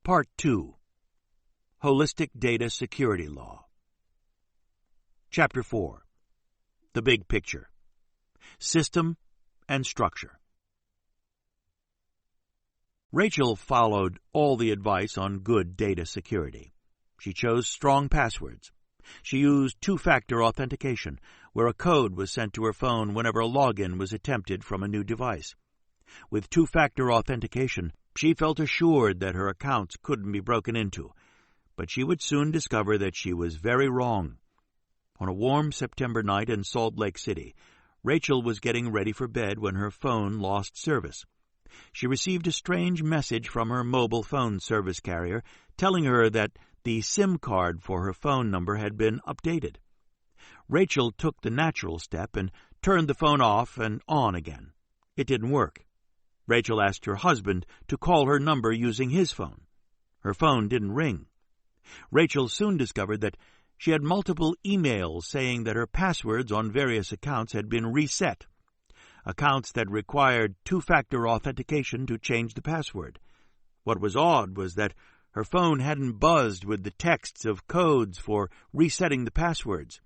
Part 2. Holistic Data Security Law. Chapter 4. The Big Picture. System and Structure. Rachel followed all the advice on good data security. She chose strong passwords. She used two-factor authentication, where a code was sent to her phone whenever a login was attempted from a new device. With two-factor authentication, she felt assured that her accounts couldn't be broken into, but she would soon discover that she was very wrong. On a warm September night in Salt Lake City, Rachel was getting ready for bed when her phone lost service. She received a strange message from her mobile phone service carrier telling her that the SIM card for her phone number had been updated. Rachel took the natural step and turned the phone off and on again. It didn't work. Rachel asked her husband to call her number using his phone. Her phone didn't ring. Rachel soon discovered that she had multiple emails saying that her passwords on various accounts had been reset, accounts that required two-factor authentication to change the password. What was odd was that her phone hadn't buzzed with the texts of codes for resetting the passwords.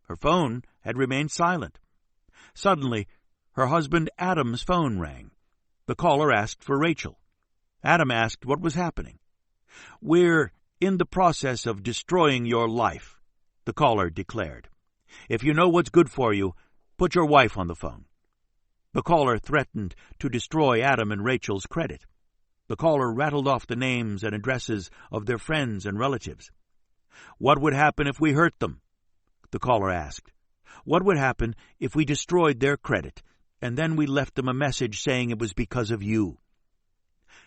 Her phone had remained silent. Suddenly, her husband Adam's phone rang. The caller asked for Rachel. Adam asked what was happening. "We're in the process of destroying your life," the caller declared. "If you know what's good for you, put your wife on the phone." The caller threatened to destroy Adam and Rachel's credit. The caller rattled off the names and addresses of their friends and relatives. "What would happen if we hurt them?" the caller asked. "What would happen if we destroyed their credit, and then we left them a message saying it was because of you?"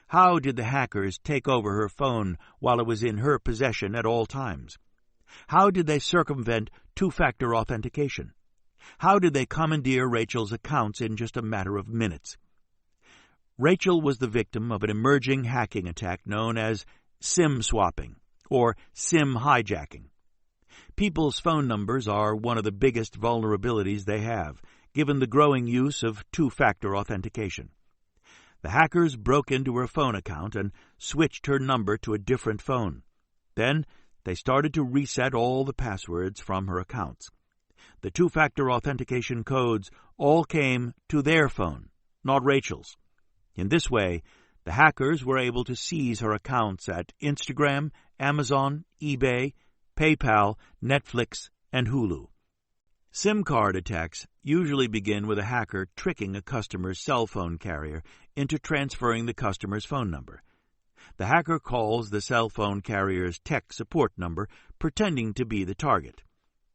How did the hackers take over her phone while it was in her possession at all times? How did they circumvent two-factor authentication? How did they commandeer Rachel's accounts in just a matter of minutes? Rachel was the victim of an emerging hacking attack known as SIM swapping or SIM hijacking. People's phone numbers are one of the biggest vulnerabilities they have, given the growing use of two-factor authentication. The hackers broke into her phone account and switched her number to a different phone. Then they started to reset all the passwords from her accounts. The two-factor authentication codes all came to their phone, not Rachel's. In this way, the hackers were able to seize her accounts at Instagram, Amazon, eBay, PayPal, Netflix, and Hulu. SIM card attacks usually begin with a hacker tricking a customer's cell phone carrier into transferring the customer's phone number. The hacker calls the cell phone carrier's tech support number, pretending to be the target.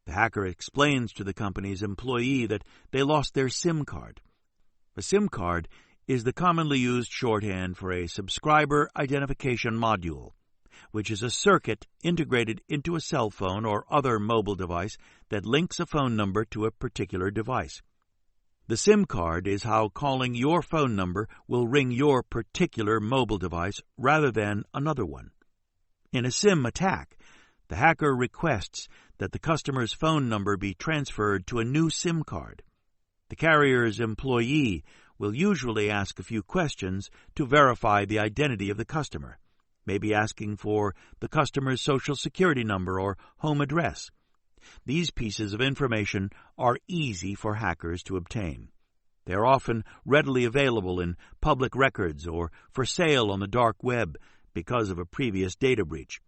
The hacker explains to the company's employee that they lost their SIM card. A SIM card is the commonly used shorthand for a subscriber identification module, which is a circuit integrated into a cell phone or other mobile device that links a phone number to a particular device. The SIM card is how calling your phone number will ring your particular mobile device rather than another one. In a SIM attack, the hacker requests that the customer's phone number be transferred to a new SIM card. The carrier's employee will usually ask a few questions to verify the identity of the customer, maybe asking for the customer's social security number or home address. These pieces of information are easy for hackers to obtain. They are often readily available in public records or for sale on the dark web because of a previous data breach.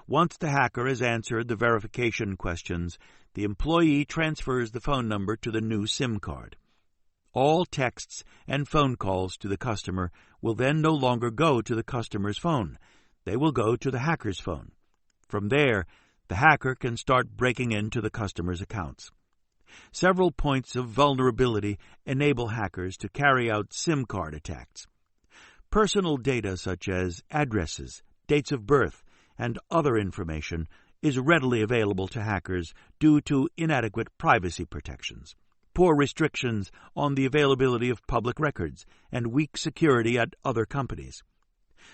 Once the hacker has answered the verification questions, the employee transfers the phone number to the new SIM card. All texts and phone calls to the customer will then no longer go to the customer's phone. They will go to the hacker's phone. From there, the hacker can start breaking into the customer's accounts. Several points of vulnerability enable hackers to carry out SIM card attacks. Personal data such as addresses, dates of birth, and other information is readily available to hackers due to inadequate privacy protections, poor restrictions on the availability of public records, and weak security at other companies.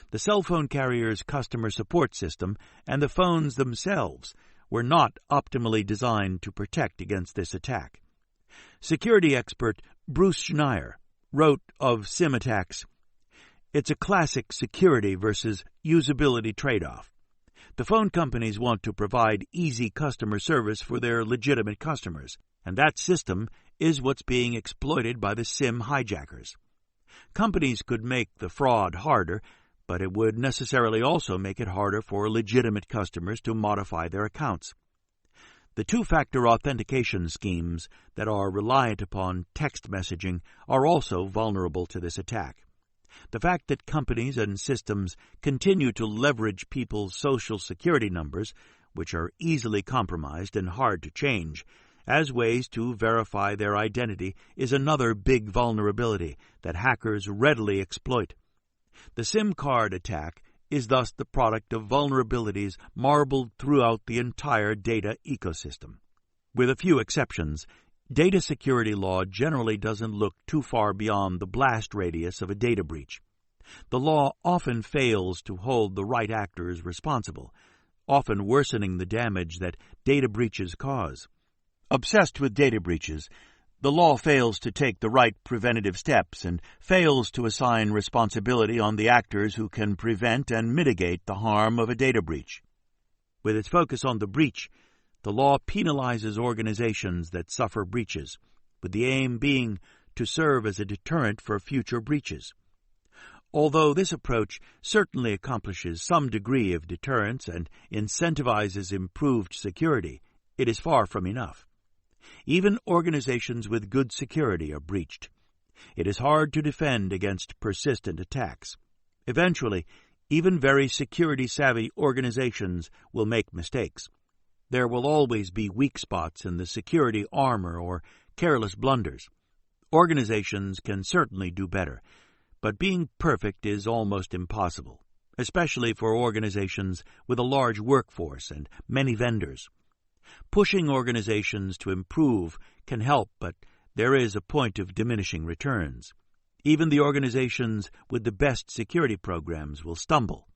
The cell phone carrier's customer support system and the phones themselves were not optimally designed to protect against this attack. Security expert Bruce Schneier wrote of SIM attacks, It's a classic security versus usability trade-off. The phone companies want to provide easy customer service for their legitimate customers, and that system is what's being exploited by the SIM hijackers. Companies could make the fraud harder, but it would necessarily also make it harder for legitimate customers to modify their accounts. The two-factor authentication schemes that are reliant upon text messaging are also vulnerable to this attack. The fact that companies and systems continue to leverage people's social security numbers, which are easily compromised and hard to change, as ways to verify their identity is another big vulnerability that hackers readily exploit. The SIM card attack is thus the product of vulnerabilities marbled throughout the entire data ecosystem. With a few exceptions, data security law generally doesn't look too far beyond the blast radius of a data breach. The law often fails to hold the right actors responsible, often worsening the damage that data breaches cause. Obsessed with data breaches, the law fails to take the right preventative steps and fails to assign responsibility on the actors who can prevent and mitigate the harm of a data breach. With its focus on the breach, the law penalizes organizations that suffer breaches, with the aim being to serve as a deterrent for future breaches. Although this approach certainly accomplishes some degree of deterrence and incentivizes improved security, it is far from enough. Even organizations with good security are breached. It is hard to defend against persistent attacks. Eventually, even very security-savvy organizations will make mistakes. There will always be weak spots in the security armor or careless blunders. Organizations can certainly do better, but being perfect is almost impossible, especially for organizations with a large workforce and many vendors. Pushing organizations to improve can help, but there is a point of diminishing returns. Even the organizations with the best security programs will stumble.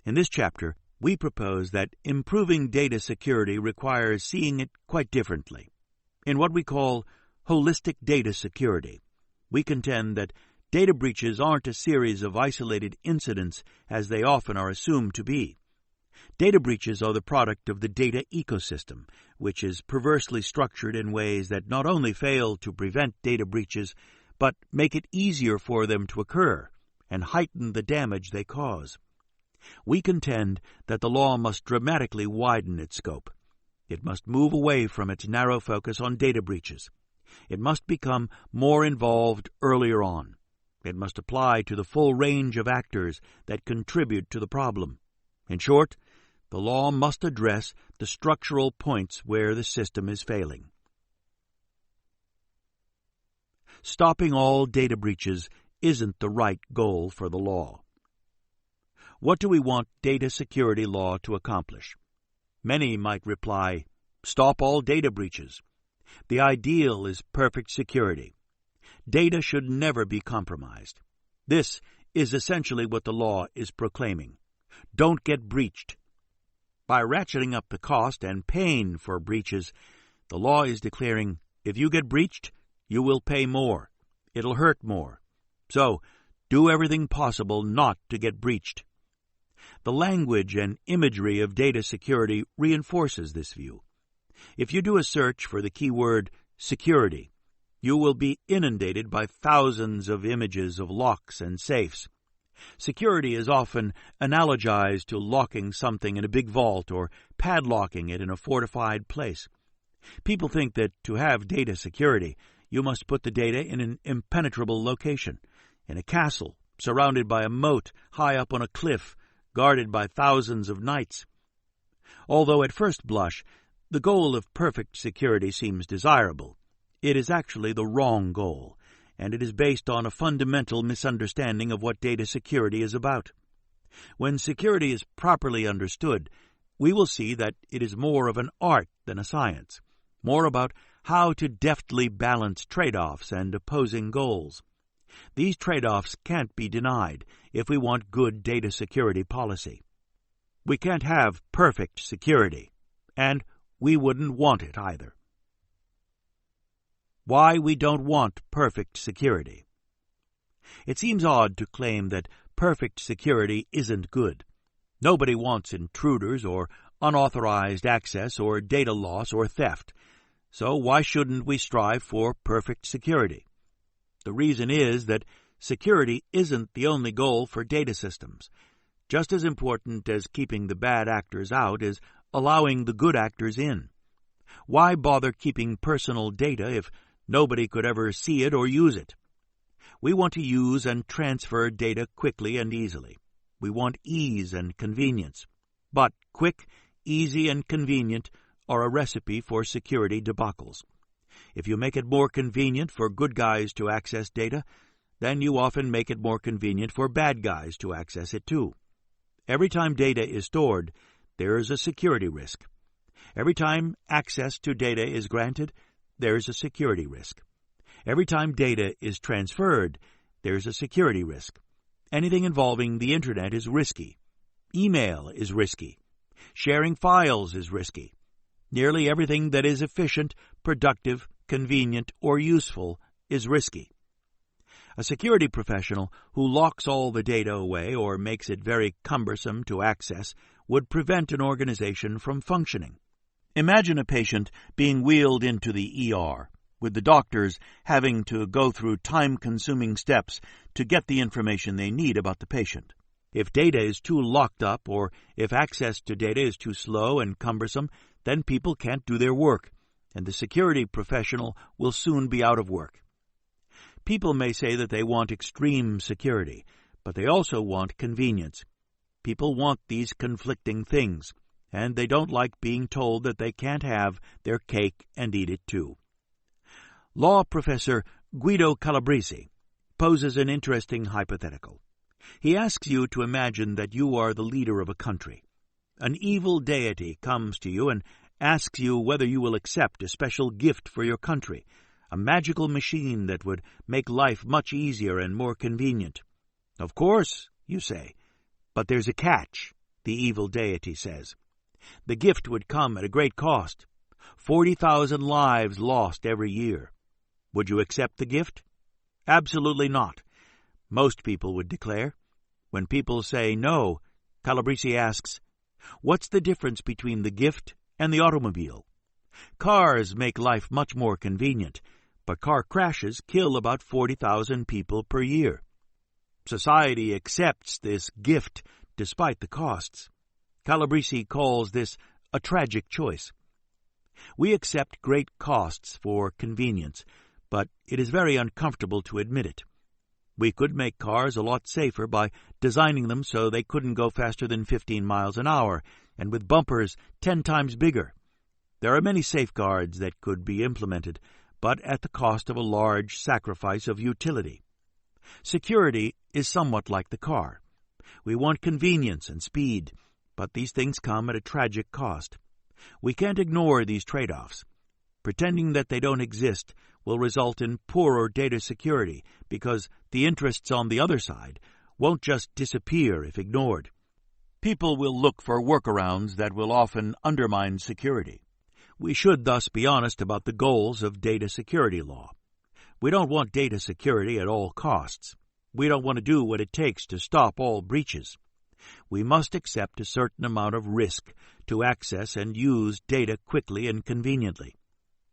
In this chapter, we propose that improving data security requires seeing it quite differently. In what we call holistic data security, we contend that data breaches aren't a series of isolated incidents as they often are assumed to be. Data breaches are the product of the data ecosystem, which is perversely structured in ways that not only fail to prevent data breaches, but make it easier for them to occur and heighten the damage they cause. We contend that the law must dramatically widen its scope. It must move away from its narrow focus on data breaches. It must become more involved earlier on. It must apply to the full range of actors that contribute to the problem. In short, the law must address the structural points where the system is failing. Stopping all data breaches isn't the right goal for the law. What do we want data security law to accomplish? Many might reply, stop all data breaches. The ideal is perfect security. Data should never be compromised. This is essentially what the law is proclaiming. Don't get breached. By ratcheting up the cost and pain for breaches, the law is declaring, if you get breached, you will pay more. It'll hurt more. So, do everything possible not to get breached. The language and imagery of data security reinforces this view. If you do a search for the keyword security, you will be inundated by thousands of images of locks and safes. Security is often analogized to locking something in a big vault or padlocking it in a fortified place. People think that to have data security, you must put the data in an impenetrable location, in a castle, surrounded by a moat, high up on a cliff, guarded by thousands of knights. Although at first blush, the goal of perfect security seems desirable, it is actually the wrong goal, and it is based on a fundamental misunderstanding of what data security is about. When security is properly understood, we will see that it is more of an art than a science, more about how to deftly balance trade-offs and opposing goals. These trade-offs can't be denied if we want good data security policy. We can't have perfect security, and we wouldn't want it either. Why we don't want perfect security. It seems odd to claim that perfect security isn't good. Nobody wants intruders or unauthorized access or data loss or theft. So why shouldn't we strive for perfect security? The reason is that security isn't the only goal for data systems. Just as important as keeping the bad actors out is allowing the good actors in. Why bother keeping personal data if nobody could ever see it or use it? We want to use and transfer data quickly and easily. We want ease and convenience. But quick, easy, and convenient are a recipe for security debacles. If you make it more convenient for good guys to access data, then you often make it more convenient for bad guys to access it too. Every time data is stored, there is a security risk. Every time access to data is granted, there is a security risk. Every time data is transferred, there is a security risk. Anything involving the Internet is risky. Email is risky. Sharing files is risky. Nearly everything that is efficient, productive, convenient, or useful is risky. A security professional who locks all the data away or makes it very cumbersome to access would prevent an organization from functioning. Imagine a patient being wheeled into the ER, with the doctors having to go through time-consuming steps to get the information they need about the patient. If data is too locked up or if access to data is too slow and cumbersome, then people can't do their work, and the security professional will soon be out of work. People may say that they want extreme security, but they also want convenience. People want these conflicting things, and they don't like being told that they can't have their cake and eat it too. Law professor Guido Calabresi poses an interesting hypothetical. He asks you to imagine that you are the leader of a country. An evil deity comes to you and asks you whether you will accept a special gift for your country, a magical machine that would make life much easier and more convenient. Of course, you say, but there's a catch, the evil deity says. The gift would come at a great cost, 40,000 lives lost every year. Would you accept the gift? Absolutely not, most people would declare. When people say no, Calabresi asks, what's the difference between the gift and the automobile? Cars make life much more convenient, but car crashes kill about 40,000 people per year. Society accepts this gift despite the costs. Calabresi calls this a tragic choice. We accept great costs for convenience, but it is very uncomfortable to admit it. We could make cars a lot safer by designing them so they couldn't go faster than 15 miles an hour, and with bumpers 10 times bigger. There are many safeguards that could be implemented, but at the cost of a large sacrifice of utility. Security is somewhat like the car. We want convenience and speed, but these things come at a tragic cost. We can't ignore these trade-offs. Pretending that they don't exist will result in poorer data security because the interests on the other side won't just disappear if ignored. People will look for workarounds that will often undermine security. We should thus be honest about the goals of data security law. We don't want data security at all costs. We don't want to do what it takes to stop all breaches. We must accept a certain amount of risk to access and use data quickly and conveniently.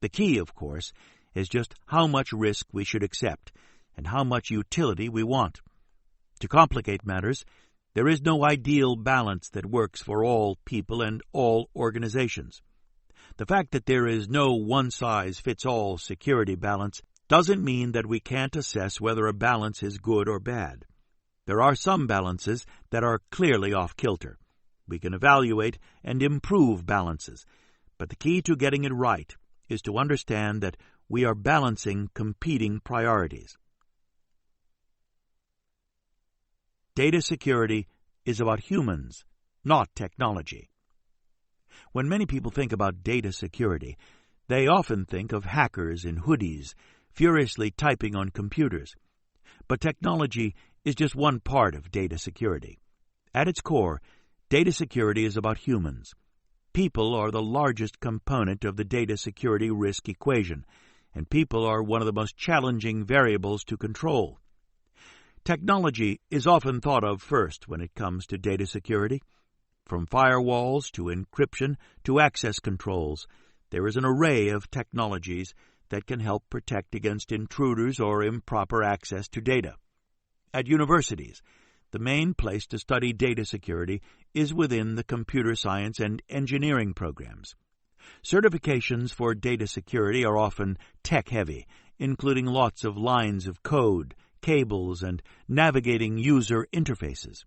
The key, of course, is just how much risk we should accept and how much utility we want. To complicate matters, there is no ideal balance that works for all people and all organizations. The fact that there is no one-size-fits-all security balance doesn't mean that we can't assess whether a balance is good or bad. There are some balances that are clearly off-kilter. We can evaluate and improve balances, but the key to getting it right is to understand that we are balancing competing priorities. Data security is about humans, not technology. When many people think about data security, they often think of hackers in hoodies, furiously typing on computers. But technology is just one part of data security. At its core, data security is about humans. People are the largest component of the data security risk equation, and people are one of the most challenging variables to control. Technology is often thought of first when it comes to data security. From firewalls to encryption to access controls, there is an array of technologies that can help protect against intruders or improper access to data. At universities, the main place to study data security is within the computer science and engineering programs. Certifications for data security are often tech-heavy, including lots of lines of code, cables, and navigating user interfaces.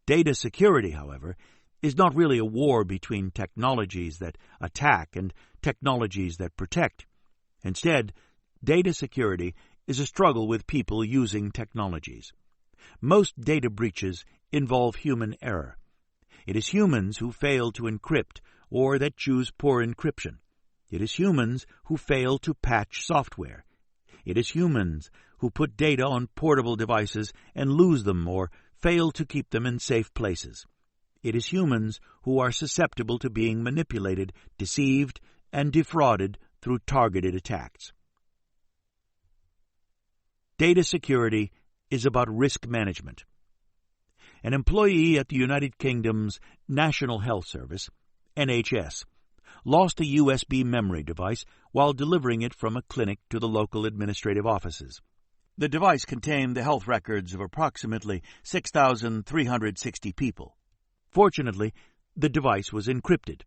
Data security, however, is not really a war between technologies that attack and technologies that protect. Instead, data security is a struggle with people using technologies. Most data breaches involve human error. It is humans who fail to encrypt or that choose poor encryption. It is humans who fail to patch software. It is humans who put data on portable devices and lose them or fail to keep them in safe places. It is humans who are susceptible to being manipulated, deceived, and defrauded through targeted attacks. Data security is about risk management. An employee at the United Kingdom's National Health Service, NHS, lost a USB memory device while delivering it from a clinic to the local administrative offices. The device contained the health records of approximately 6,360 people. Fortunately, the device was encrypted.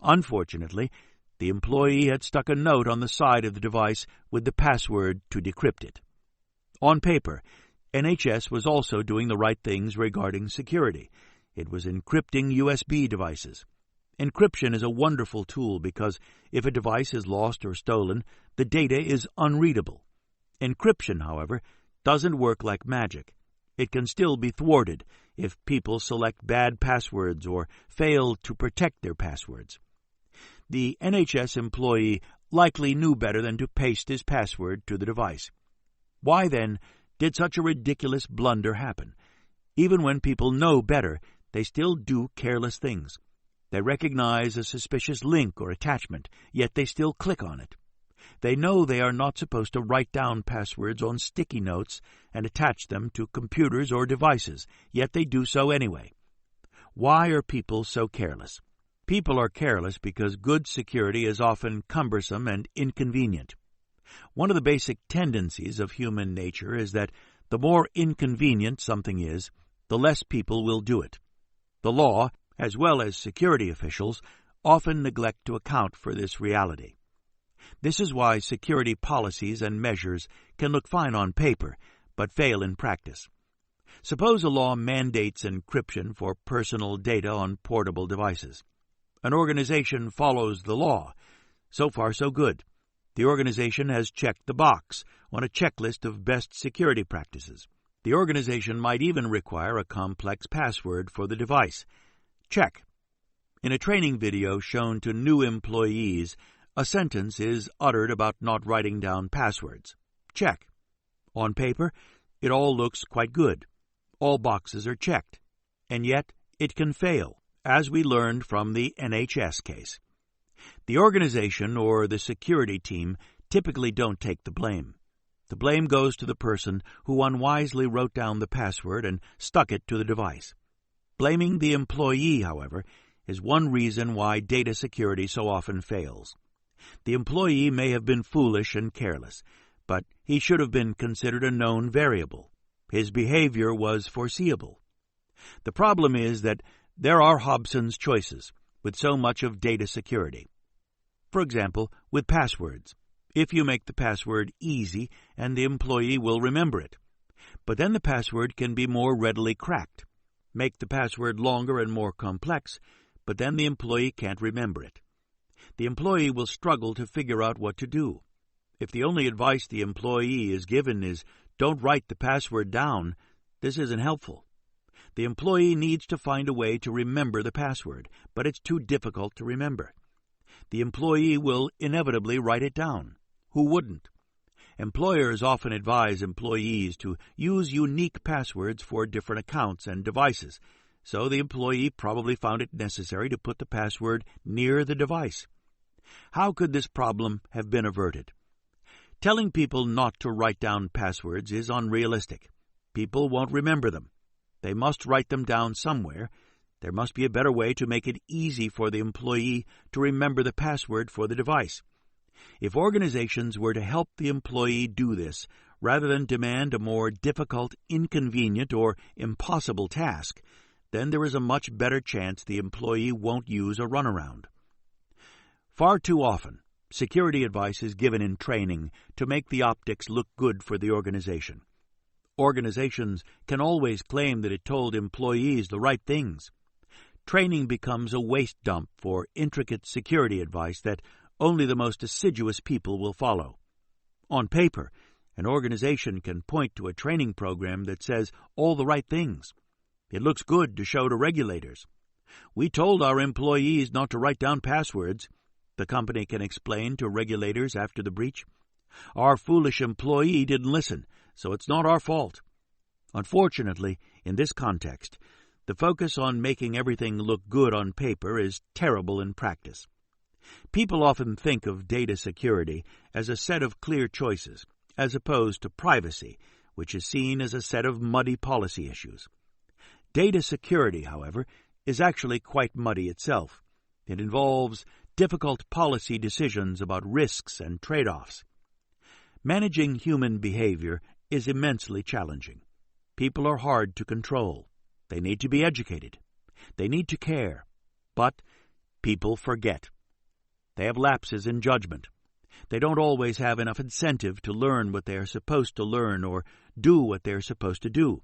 Unfortunately, the employee had stuck a note on the side of the device with the password to decrypt it. On paper, NHS was also doing the right things regarding security. It was encrypting USB devices. Encryption is a wonderful tool because if a device is lost or stolen, the data is unreadable. Encryption, however, doesn't work like magic. It can still be thwarted if people select bad passwords or fail to protect their passwords. The NHS employee likely knew better than to paste his password to the device. Why, then, did such a ridiculous blunder happen? Even when people know better, they still do careless things. They recognize a suspicious link or attachment, yet they still click on it. They know they are not supposed to write down passwords on sticky notes and attach them to computers or devices, yet they do so anyway. Why are people so careless? People are careless because good security is often cumbersome and inconvenient. One of the basic tendencies of human nature is that the more inconvenient something is, the less people will do it. The law, as well as security officials, often neglect to account for this reality. This is why security policies and measures can look fine on paper, but fail in practice. Suppose a law mandates encryption for personal data on portable devices. An organization follows the law. So far, so good. The organization has checked the box on a checklist of best security practices. The organization might even require a complex password for the device. Check. In a training video shown to new employees, a sentence is uttered about not writing down passwords. Check. On paper, it all looks quite good. All boxes are checked. And yet, it can fail, as we learned from the NHS case. The organization or the security team typically don't take the blame. The blame goes to the person who unwisely wrote down the password and stuck it to the device. Blaming the employee, however, is one reason why data security so often fails. The employee may have been foolish and careless, but he should have been considered a known variable. His behavior was foreseeable. The problem is that there are Hobson's choices with so much of data security. For example, with passwords. If you make the password easy, and the employee will remember it. But then the password can be more readily cracked. Make the password longer and more complex, but then the employee can't remember it. The employee will struggle to figure out what to do. If the only advice the employee is given is, don't write the password down, this isn't helpful. The employee needs to find a way to remember the password, but it's too difficult to remember. The employee will inevitably write it down. Who wouldn't? Employers often advise employees to use unique passwords for different accounts and devices, so the employee probably found it necessary to put the password near the device. How could this problem have been averted? Telling people not to write down passwords is unrealistic. People won't remember them. They must write them down somewhere. There must be a better way to make it easy for the employee to remember the password for the device. If organizations were to help the employee do this, rather than demand a more difficult, inconvenient, or impossible task, then there is a much better chance the employee won't use a runaround. Far too often, security advice is given in training to make the optics look good for the organization. Organizations can always claim that it told employees the right things. Training becomes a waste dump for intricate security advice that only the most assiduous people will follow. On paper, an organization can point to a training program that says all the right things. It looks good to show to regulators. We told our employees not to write down passwords, the company can explain to regulators after the breach. Our foolish employee didn't listen, so it's not our fault. Unfortunately, in this context, the focus on making everything look good on paper is terrible in practice. People often think of data security as a set of clear choices, as opposed to privacy, which is seen as a set of muddy policy issues. Data security, however, is actually quite muddy itself. It involves difficult policy decisions about risks and trade-offs. Managing human behavior is immensely challenging. People are hard to control. They need to be educated. They need to care. But people forget. They have lapses in judgment. They don't always have enough incentive to learn what they are supposed to learn or do what they are supposed to do.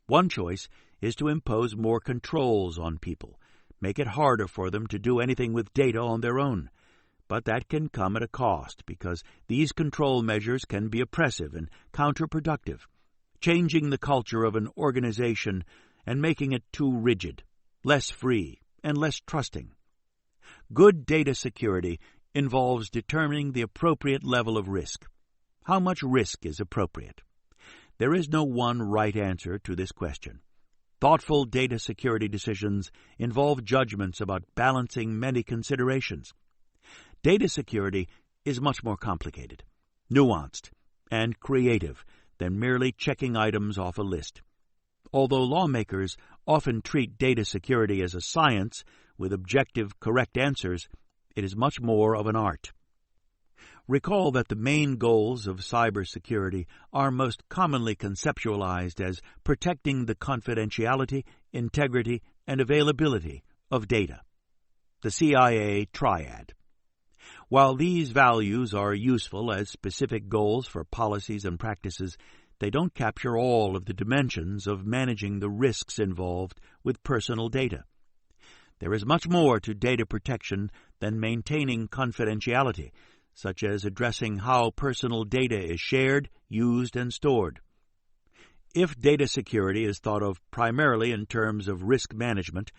One choice is to impose more controls on people, make it harder for them to do anything with data on their own. But that can come at a cost because these control measures can be oppressive and counterproductive, changing the culture of an organization and making it too rigid, less free, and less trusting. Good data security involves determining the appropriate level of risk. How much risk is appropriate? There is no one right answer to this question. Thoughtful data security decisions involve judgments about balancing many considerations. Data security is much more complicated, nuanced, and creative than merely checking items off a list. Although lawmakers often treat data security as a science with objective, correct answers, it is much more of an art. Recall that the main goals of cybersecurity are most commonly conceptualized as protecting the confidentiality, integrity, and availability of data. The CIA triad. While these values are useful as specific goals for policies and practices, they don't capture all of the dimensions of managing the risks involved with personal data. There is much more to data protection than maintaining confidentiality, such as addressing how personal data is shared, used, and stored. If data security is thought of primarily in terms of risk management,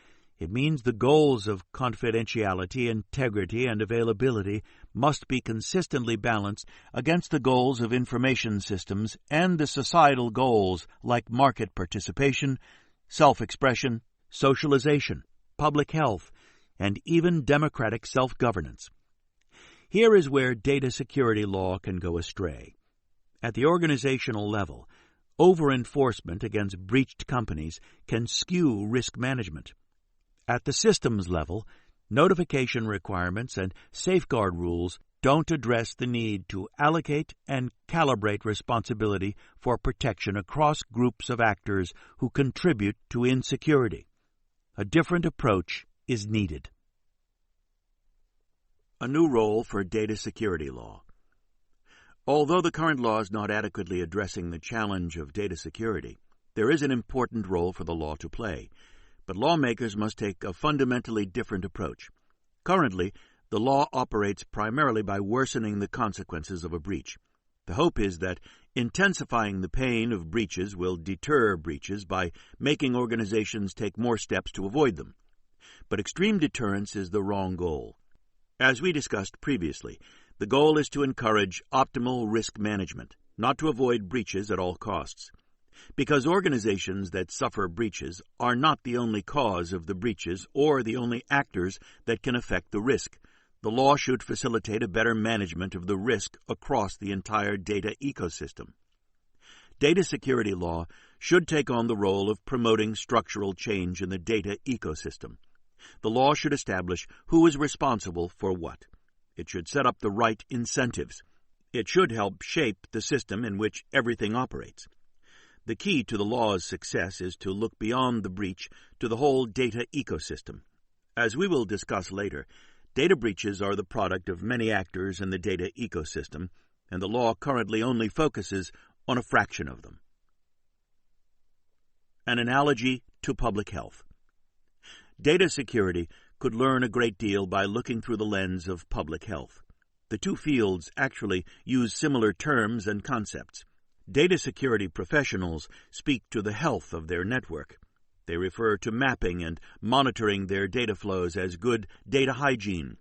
it means the goals of confidentiality, integrity, and availability must be consistently balanced against the goals of information systems and the societal goals like market participation, self-expression, socialization, public health, and even democratic self-governance. Here is where data security law can go astray. At the organizational level, over-enforcement against breached companies can skew risk management. At the systems level, notification requirements and safeguard rules don't address the need to allocate and calibrate responsibility for protection across groups of actors who contribute to insecurity. A different approach is needed. A new role for data security law. Although the current law is not adequately addressing the challenge of data security, there is an important role for the law to play. But lawmakers must take a fundamentally different approach. Currently, the law operates primarily by worsening the consequences of a breach. The hope is that intensifying the pain of breaches will deter breaches by making organizations take more steps to avoid them. But extreme deterrence is the wrong goal. As we discussed previously, the goal is to encourage optimal risk management, not to avoid breaches at all costs. Because organizations that suffer breaches are not the only cause of the breaches or the only actors that can affect the risk, the law should facilitate a better management of the risk across the entire data ecosystem. Data security law should take on the role of promoting structural change in the data ecosystem. The law should establish who is responsible for what. It should set up the right incentives. It should help shape the system in which everything operates. The key to the law's success is to look beyond the breach to the whole data ecosystem. As we will discuss later, data breaches are the product of many actors in the data ecosystem, and the law currently only focuses on a fraction of them. An analogy to public health. Data security could learn a great deal by looking through the lens of public health. The two fields actually use similar terms and concepts. Data security professionals speak to the health of their network. They refer to mapping and monitoring their data flows as good data hygiene.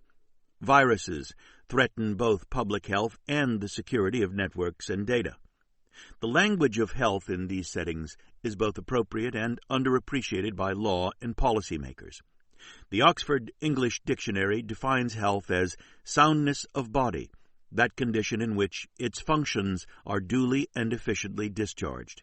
Viruses threaten both public health and the security of networks and data. The language of health in these settings is both appropriate and underappreciated by law and policymakers. The Oxford English Dictionary defines health as soundness of body, that condition in which its functions are duly and efficiently discharged.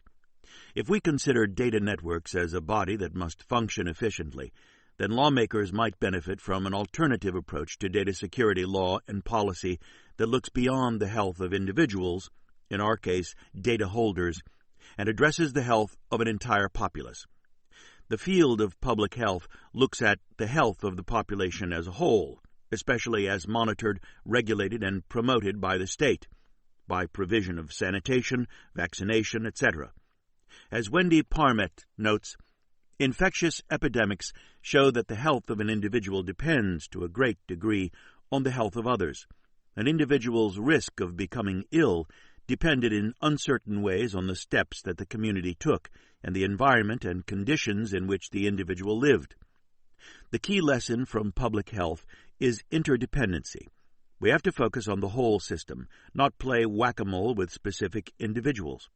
If we consider data networks as a body that must function efficiently, then lawmakers might benefit from an alternative approach to data security law and policy that looks beyond the health of individuals, in our case, data holders, and addresses the health of an entire populace. The field of public health looks at the health of the population as a whole, especially as monitored, regulated, and promoted by the state, by provision of sanitation, vaccination, etc. As Wendy Parmet notes, infectious epidemics show that the health of an individual depends, to a great degree, on the health of others. An individual's risk of becoming ill depended in uncertain ways on the steps that the community took and the environment and conditions in which the individual lived. The key lesson from public health is interdependency. We have to focus on the whole system, not play whack-a-mole with specific individuals.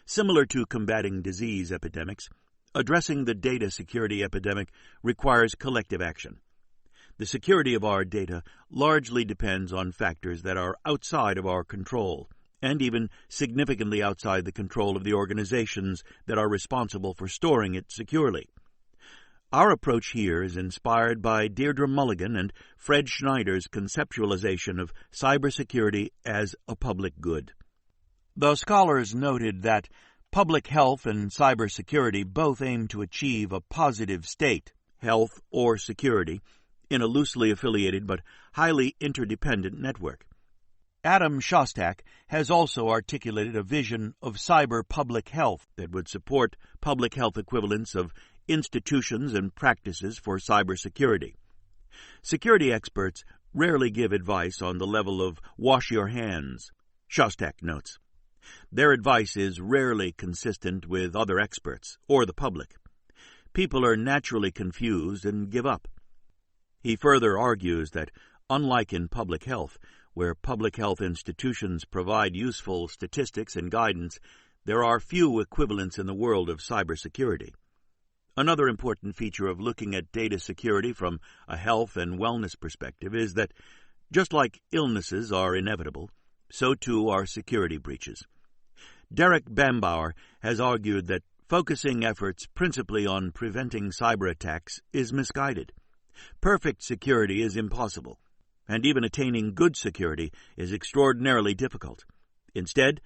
Similar to combating disease epidemics, addressing the data security epidemic requires collective action. The security of our data largely depends on factors that are outside of our control, and even significantly outside the control of the organizations that are responsible for storing it securely. Our approach here is inspired by Deirdre Mulligan and Fred Schneider's conceptualization of cybersecurity as a public good. The scholars noted that public health and cybersecurity both aim to achieve a positive state, health or security, in a loosely affiliated but highly interdependent network. Adam Shostak has also articulated a vision of cyber public health that would support public health equivalents of institutions and practices for cybersecurity. Security experts rarely give advice on the level of wash your hands, Shostak notes. Their advice is rarely consistent with other experts or the public. People are naturally confused and give up. He further argues that, unlike in public health, where public health institutions provide useful statistics and guidance, there are few equivalents in the world of cybersecurity. Another important feature of looking at data security from a health and wellness perspective is that, just like illnesses are inevitable, so too are security breaches. Derek Bambauer has argued that focusing efforts principally on preventing cyber attacks is misguided. Perfect security is impossible, and even attaining good security is extraordinarily difficult. Instead,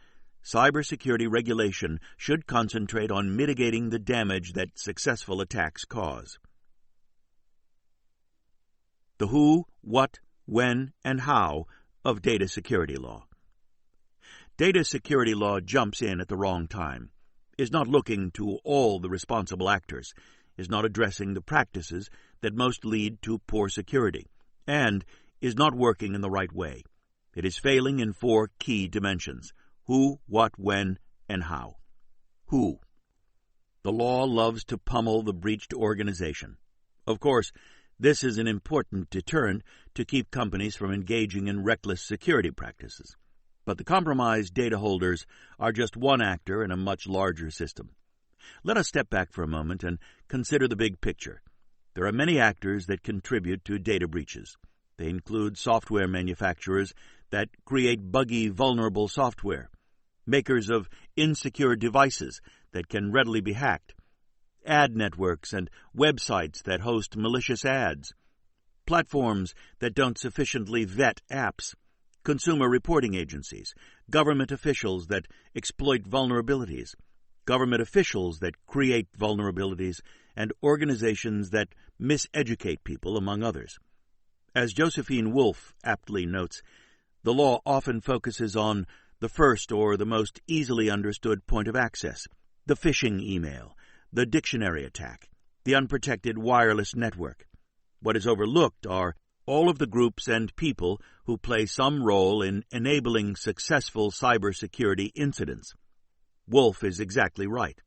cybersecurity regulation should concentrate on mitigating the damage that successful attacks cause. The who, what, when, and how of data security law. Data security law jumps in at the wrong time, is not looking to all the responsible actors, is not addressing the practices that most lead to poor security, and is not working in the right way. It is failing in 4 key dimensions: who, what, when, and how. Who? The law loves to pummel the breached organization. Of course, this is an important deterrent to keep companies from engaging in reckless security practices. But the compromised data holders are just one actor in a much larger system. Let us step back for a moment and consider the big picture. There are many actors that contribute to data breaches. They include software manufacturers that create buggy, vulnerable software, makers of insecure devices that can readily be hacked, ad networks and websites that host malicious ads, platforms that don't sufficiently vet apps, consumer reporting agencies, government officials that exploit vulnerabilities, government officials that create vulnerabilities, and organizations that miseducate people, among others. As Josephine Wolfe aptly notes, the law often focuses on the first or the most easily understood point of access, the phishing email, the dictionary attack, the unprotected wireless network. What is overlooked are all of the groups and people who play some role in enabling successful cybersecurity incidents. Wolfe is exactly right.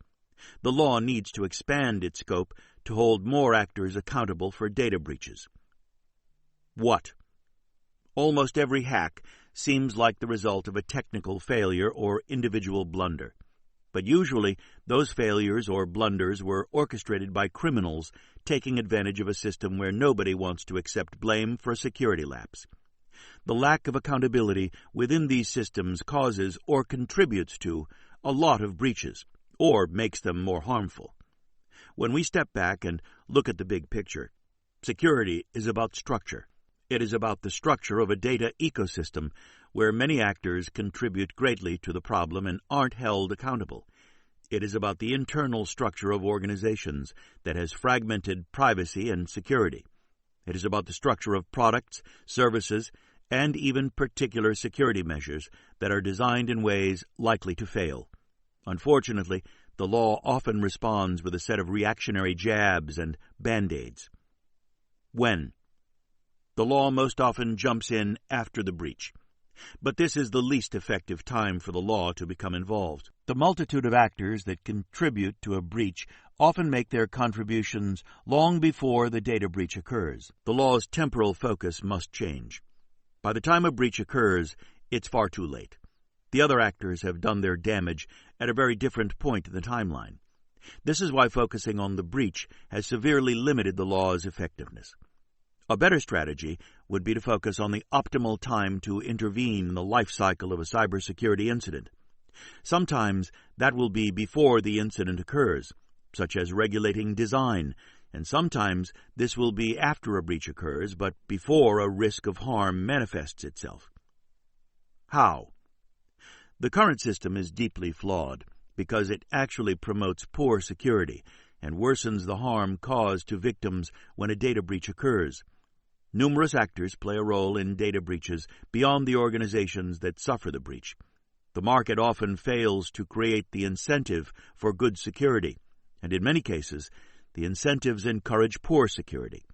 The law needs to expand its scope to hold more actors accountable for data breaches. What? Almost every hack seems like the result of a technical failure or individual blunder. But usually, those failures or blunders were orchestrated by criminals taking advantage of a system where nobody wants to accept blame for a security lapse. The lack of accountability within these systems causes or contributes to a lot of breaches, or makes them more harmful. When we step back and look at the big picture, security is about structure. It is about the structure of a data ecosystem where many actors contribute greatly to the problem and aren't held accountable. It is about the internal structure of organizations that has fragmented privacy and security. It is about the structure of products, services, and even particular security measures that are designed in ways likely to fail. Unfortunately, the law often responds with a set of reactionary jabs and band-aids. When? The law most often jumps in after the breach. But this is the least effective time for the law to become involved. The multitude of actors that contribute to a breach often make their contributions long before the data breach occurs. The law's temporal focus must change. By the time a breach occurs, it's far too late. The other actors have done their damage at a very different point in the timeline. This is why focusing on the breach has severely limited the law's effectiveness. A better strategy would be to focus on the optimal time to intervene in the life cycle of a cybersecurity incident. Sometimes that will be before the incident occurs, such as regulating design, and sometimes this will be after a breach occurs, but before a risk of harm manifests itself. How? The current system is deeply flawed because it actually promotes poor security and worsens the harm caused to victims when a data breach occurs. Numerous actors play a role in data breaches beyond the organizations that suffer the breach. The market often fails to create the incentive for good security, and in many cases, the incentives encourage poor security.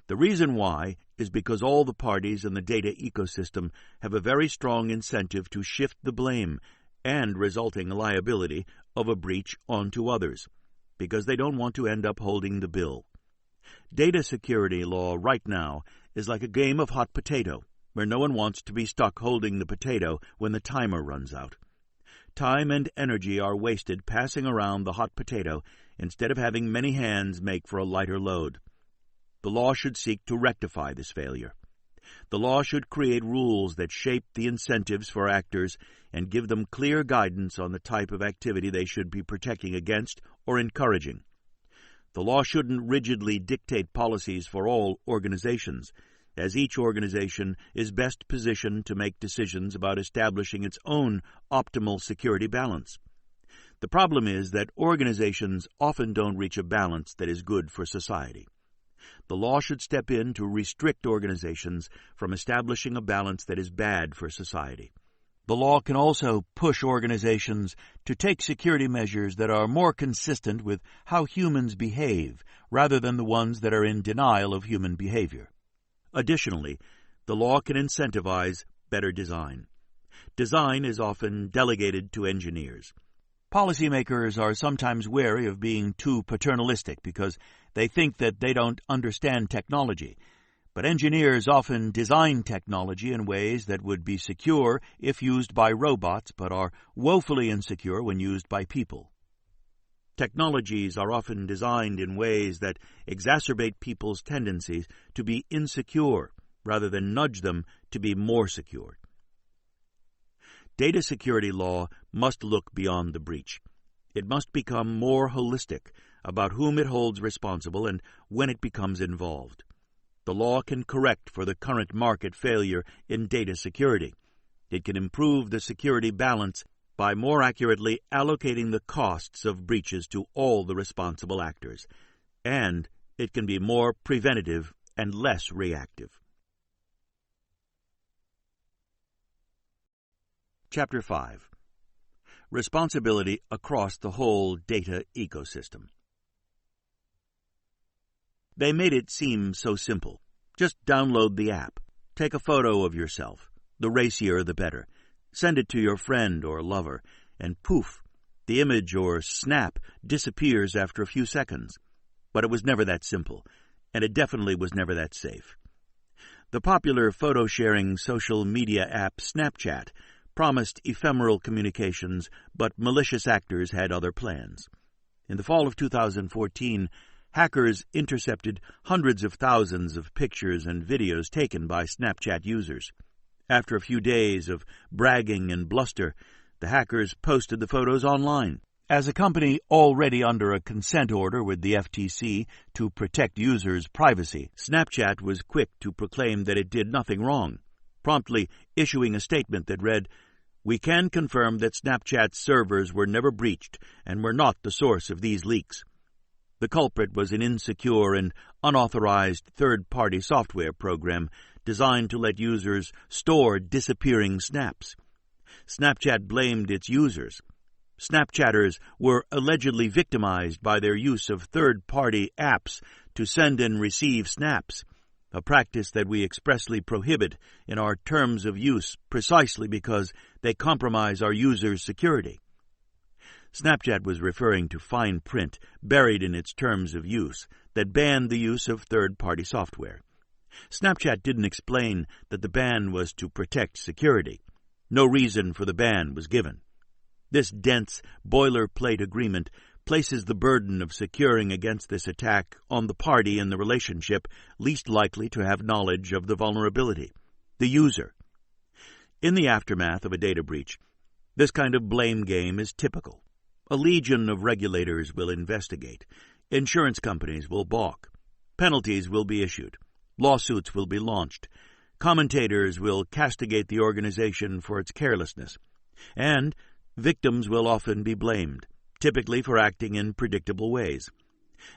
The reason why is because all the parties in the data ecosystem have a very strong incentive to shift the blame and resulting liability of a breach onto others, because they don't want to end up holding the bill. Data security law right now is like a game of hot potato, where no one wants to be stuck holding the potato when the timer runs out. Time and energy are wasted passing around the hot potato instead of having many hands make for a lighter load. The law should seek to rectify this failure. The law should create rules that shape the incentives for actors and give them clear guidance on the type of activity they should be protecting against or encouraging. The law shouldn't rigidly dictate policies for all organizations, as each organization is best positioned to make decisions about establishing its own optimal security balance. The problem is that organizations often don't reach a balance that is good for society. The law should step in to restrict organizations from establishing a balance that is bad for society. The law can also push organizations to take security measures that are more consistent with how humans behave, rather than the ones that are in denial of human behavior. Additionally, the law can incentivize better design. Design is often delegated to engineers. Policymakers are sometimes wary of being too paternalistic because they think that they don't understand technology. But engineers often design technology in ways that would be secure if used by robots, but are woefully insecure when used by people. Technologies are often designed in ways that exacerbate people's tendencies to be insecure rather than nudge them to be more secure. Data security law must look beyond the breach. It must become more holistic about whom it holds responsible and when it becomes involved. The law can correct for the current market failure in data security. It can improve the security balance by more accurately allocating the costs of breaches to all the responsible actors. And it can be more preventative and less reactive. Chapter 5. Responsibility across the whole data ecosystem. They made it seem so simple. Just download the app. Take a photo of yourself. The racier the better. Send it to your friend or lover, and poof, the image or snap disappears after a few seconds. But it was never that simple, and it definitely was never that safe. The popular photo-sharing social media app Snapchat promised ephemeral communications, but malicious actors had other plans. In the fall of 2014, hackers intercepted hundreds of thousands of pictures and videos taken by Snapchat users. After a few days of bragging and bluster, the hackers posted the photos online. As a company already under a consent order with the FTC to protect users' privacy, Snapchat was quick to proclaim that it did nothing wrong, promptly issuing a statement that read, "We can confirm that Snapchat's servers were never breached and were not the source of these leaks." The culprit was an insecure and unauthorized third-party software program designed to let users store disappearing snaps. Snapchat blamed its users. Snapchatters were allegedly victimized by their use of third-party apps to send and receive snaps, a practice that we expressly prohibit in our terms of use precisely because they compromise our users' security. Snapchat was referring to fine print buried in its terms of use that banned the use of third-party software. Snapchat didn't explain that the ban was to protect security. No reason for the ban was given. This dense boilerplate agreement places the burden of securing against this attack on the party in the relationship least likely to have knowledge of the vulnerability, the user. In the aftermath of a data breach, this kind of blame game is typical. A legion of regulators will investigate. Insurance companies will balk. Penalties will be issued. Lawsuits will be launched. Commentators will castigate the organization for its carelessness. And victims will often be blamed, typically for acting in predictable ways.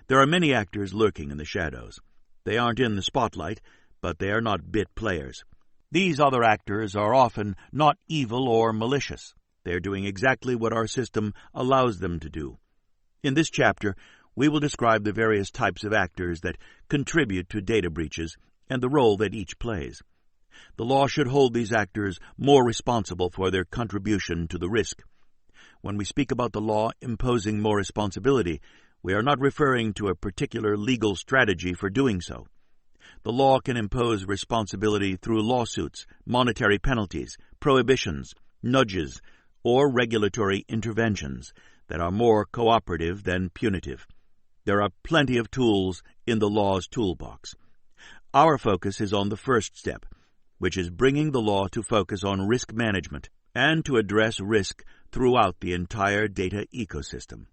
There are many actors lurking in the shadows. They aren't in the spotlight, but they are not bit players. These other actors are often not evil or malicious. They are doing exactly what our system allows them to do. In this chapter, we will describe the various types of actors that contribute to data breaches and the role that each plays. The law should hold these actors more responsible for their contribution to the risk. When we speak about the law imposing more responsibility, we are not referring to a particular legal strategy for doing so. The law can impose responsibility through lawsuits, monetary penalties, prohibitions, nudges, or regulatory interventions that are more cooperative than punitive. There are plenty of tools in the law's toolbox. Our focus is on the first step, which is bringing the law to focus on risk management and to address risk throughout the entire data ecosystem.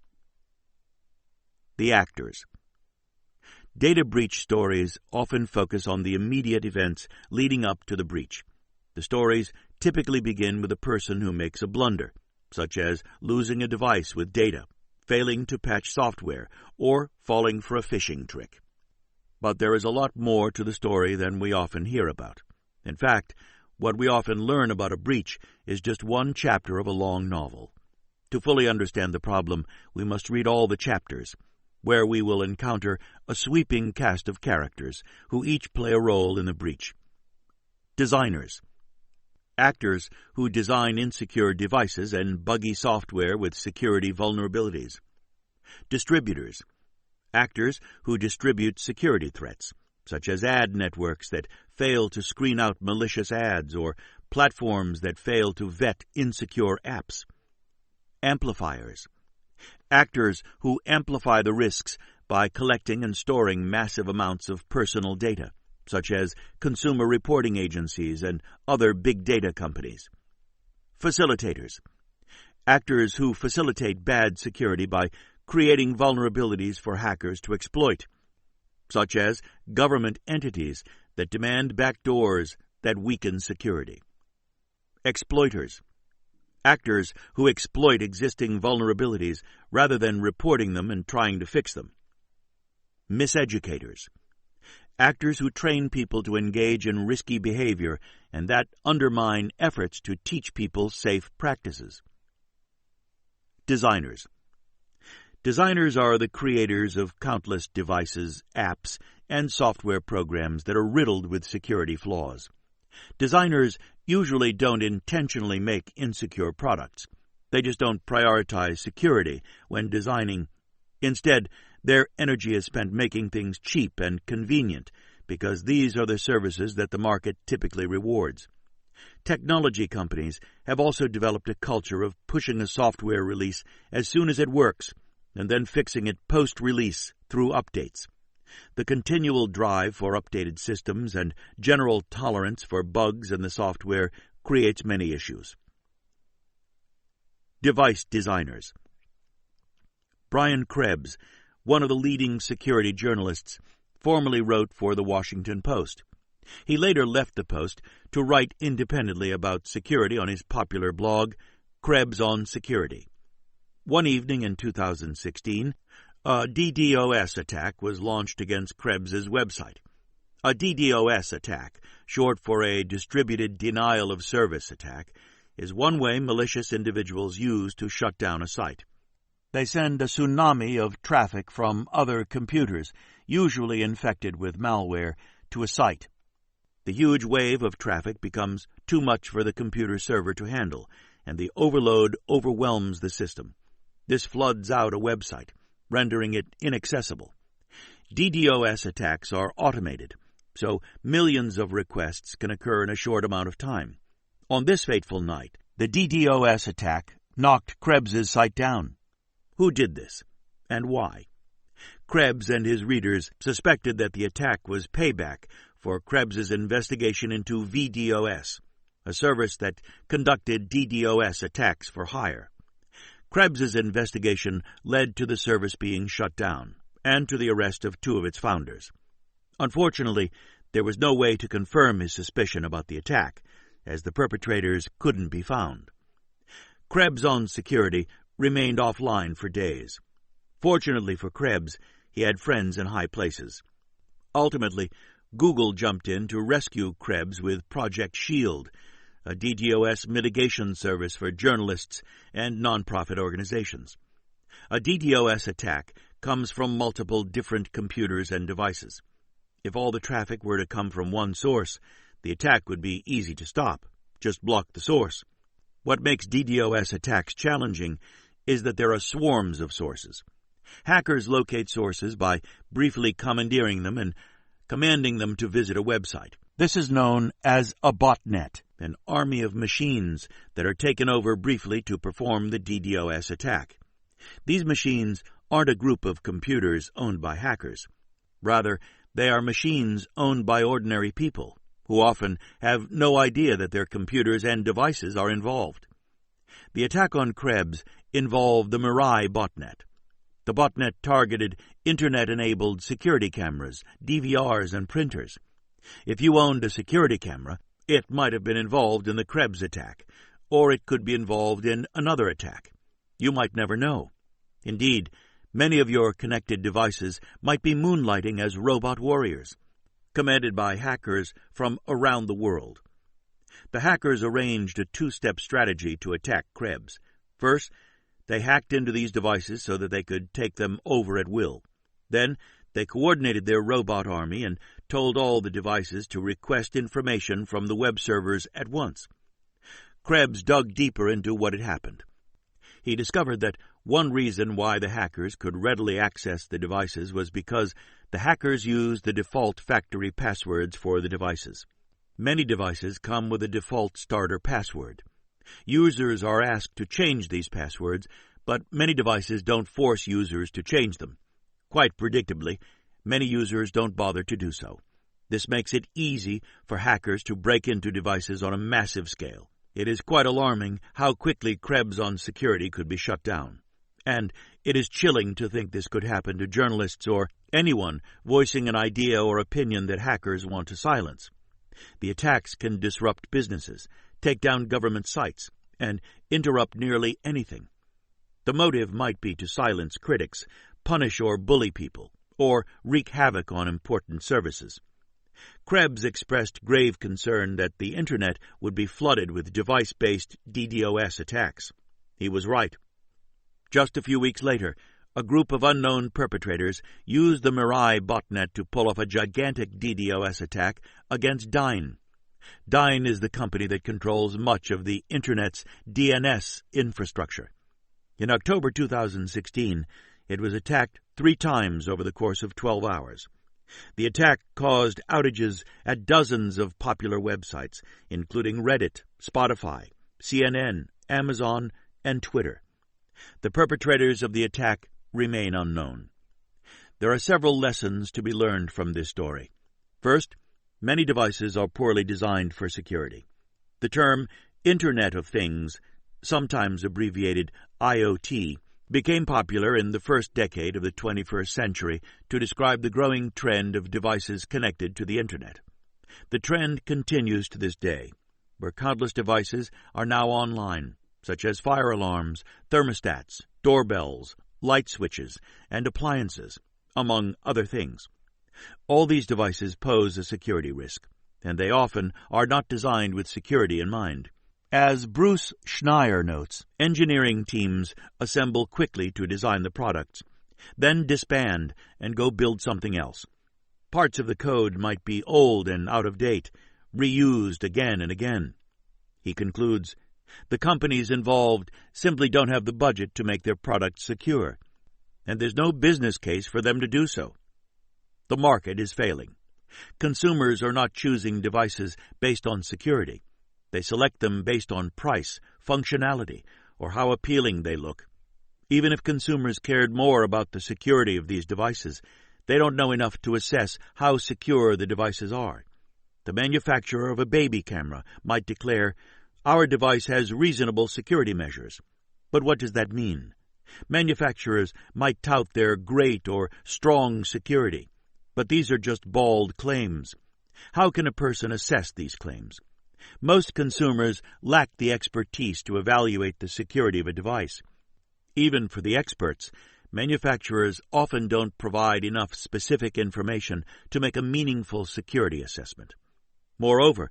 The actors. Data breach stories often focus on the immediate events leading up to the breach. The stories typically begin with a person who makes a blunder, such as losing a device with data, failing to patch software, or falling for a phishing trick. But there is a lot more to the story than we often hear about. In fact, what we often learn about a breach is just one chapter of a long novel. To fully understand the problem, we must read all the chapters, where we will encounter a sweeping cast of characters who each play a role in the breach. Designers. Actors who design insecure devices and buggy software with security vulnerabilities. Distributors. Actors who distribute security threats, such as ad networks that fail to screen out malicious ads or platforms that fail to vet insecure apps. Amplifiers. Actors who amplify the risks by collecting and storing massive amounts of personal data, such as consumer reporting agencies and other big data companies. Facilitators. Actors who facilitate bad security by creating vulnerabilities for hackers to exploit, such as government entities that demand backdoors that weaken security. Exploiters. Actors who exploit existing vulnerabilities rather than reporting them and trying to fix them. Miseducators. Actors who train people to engage in risky behavior and that undermine efforts to teach people safe practices. Designers. Designers are the creators of countless devices, apps, and software programs that are riddled with security flaws. Designers usually don't intentionally make insecure products. They just don't prioritize security when designing. Instead, their energy is spent making things cheap and convenient because these are the services that the market typically rewards. Technology companies have also developed a culture of pushing a software release as soon as it works and then fixing it post-release through updates. The continual drive for updated systems and general tolerance for bugs in the software creates many issues. Device designers. Brian Krebs, one of the leading security journalists, formerly wrote for the Washington Post. He later left the Post to write independently about security on his popular blog, Krebs on Security. One evening in 2016, a DDoS attack was launched against Krebs's website. A DDoS attack, short for a distributed denial of service attack, is one way malicious individuals use to shut down a site. They send a tsunami of traffic from other computers, usually infected with malware, to a site. The huge wave of traffic becomes too much for the computer server to handle, and the overload overwhelms the system. This floods out a website, rendering it inaccessible. DDoS attacks are automated, so millions of requests can occur in a short amount of time. On this fateful night, the DDoS attack knocked Krebs's site down. Who did this, and why? Krebs and his readers suspected that the attack was payback for Krebs's investigation into VDOS, a service that conducted DDoS attacks for hire. Krebs's investigation led to the service being shut down, and to the arrest of two of its founders. Unfortunately, there was no way to confirm his suspicion about the attack, as the perpetrators couldn't be found. Krebs on Security remained offline for days. Fortunately for Krebs, he had friends in high places. Ultimately, Google jumped in to rescue Krebs with Project Shield, a DDoS mitigation service for journalists and nonprofit organizations. A DDoS attack comes from multiple different computers and devices. If all the traffic were to come from one source, the attack would be easy to stop. Just block the source. What makes DDoS attacks challenging is that there are swarms of sources. Hackers locate sources by briefly commandeering them and commanding them to visit a website. This is known as a botnet, an army of machines that are taken over briefly to perform the DDoS attack. These machines aren't a group of computers owned by hackers. Rather, they are machines owned by ordinary people, who often have no idea that their computers and devices are involved. The attack on Krebs involved the Mirai botnet. The botnet targeted Internet-enabled security cameras, DVRs, and printers. If you owned a security camera, it might have been involved in the Krebs attack, or it could be involved in another attack. You might never know. Indeed, many of your connected devices might be moonlighting as robot warriors, commanded by hackers from around the world. The hackers arranged a two-step strategy to attack Krebs. First, they hacked into these devices so that they could take them over at will. Then, they coordinated their robot army and told all the devices to request information from the web servers at once. Krebs dug deeper into what had happened. He discovered that one reason why the hackers could readily access the devices was because the hackers used the default factory passwords for the devices. Many devices come with a default starter password. Users are asked to change these passwords, but many devices don't force users to change them. Quite predictably, many users don't bother to do so. This makes it easy for hackers to break into devices on a massive scale. It is quite alarming how quickly Krebs on security could be shut down. And it is chilling to think this could happen to journalists or anyone voicing an idea or opinion that hackers want to silence. The attacks can disrupt businesses, take down government sites, and interrupt nearly anything. The motive might be to silence critics, punish or bully people, or wreak havoc on important services. Krebs expressed grave concern that the Internet would be flooded with device-based DDoS attacks. He was right. Just a few weeks later, a group of unknown perpetrators used the Mirai botnet to pull off a gigantic DDoS attack against Dyn. Dyn is the company that controls much of the Internet's DNS infrastructure. In October 2016, it was attacked 3 times over the course of 12 hours. The attack caused outages at dozens of popular websites, including Reddit, Spotify, CNN, Amazon, and Twitter. The perpetrators of the attack remain unknown. There are several lessons to be learned from this story. First, many devices are poorly designed for security. The term Internet of Things, sometimes abbreviated IoT, became popular in the first decade of the 21st century to describe the growing trend of devices connected to the Internet. The trend continues to this day, where countless devices are now online, such as fire alarms, thermostats, doorbells, light switches, and appliances, among other things. All these devices pose a security risk, and they often are not designed with security in mind. As Bruce Schneier notes, engineering teams assemble quickly to design the products, then disband and go build something else. Parts of the code might be old and out of date, reused again and again. He concludes, the companies involved simply don't have the budget to make their products secure, and there's no business case for them to do so. The market is failing. Consumers are not choosing devices based on security. They select them based on price, functionality, or how appealing they look. Even if consumers cared more about the security of these devices, they don't know enough to assess how secure the devices are. The manufacturer of a baby camera might declare, our device has reasonable security measures. But what does that mean? Manufacturers might tout their great or strong security, but these are just bald claims. How can a person assess these claims? Most consumers lack the expertise to evaluate the security of a device. Even for the experts, manufacturers often don't provide enough specific information to make a meaningful security assessment. Moreover,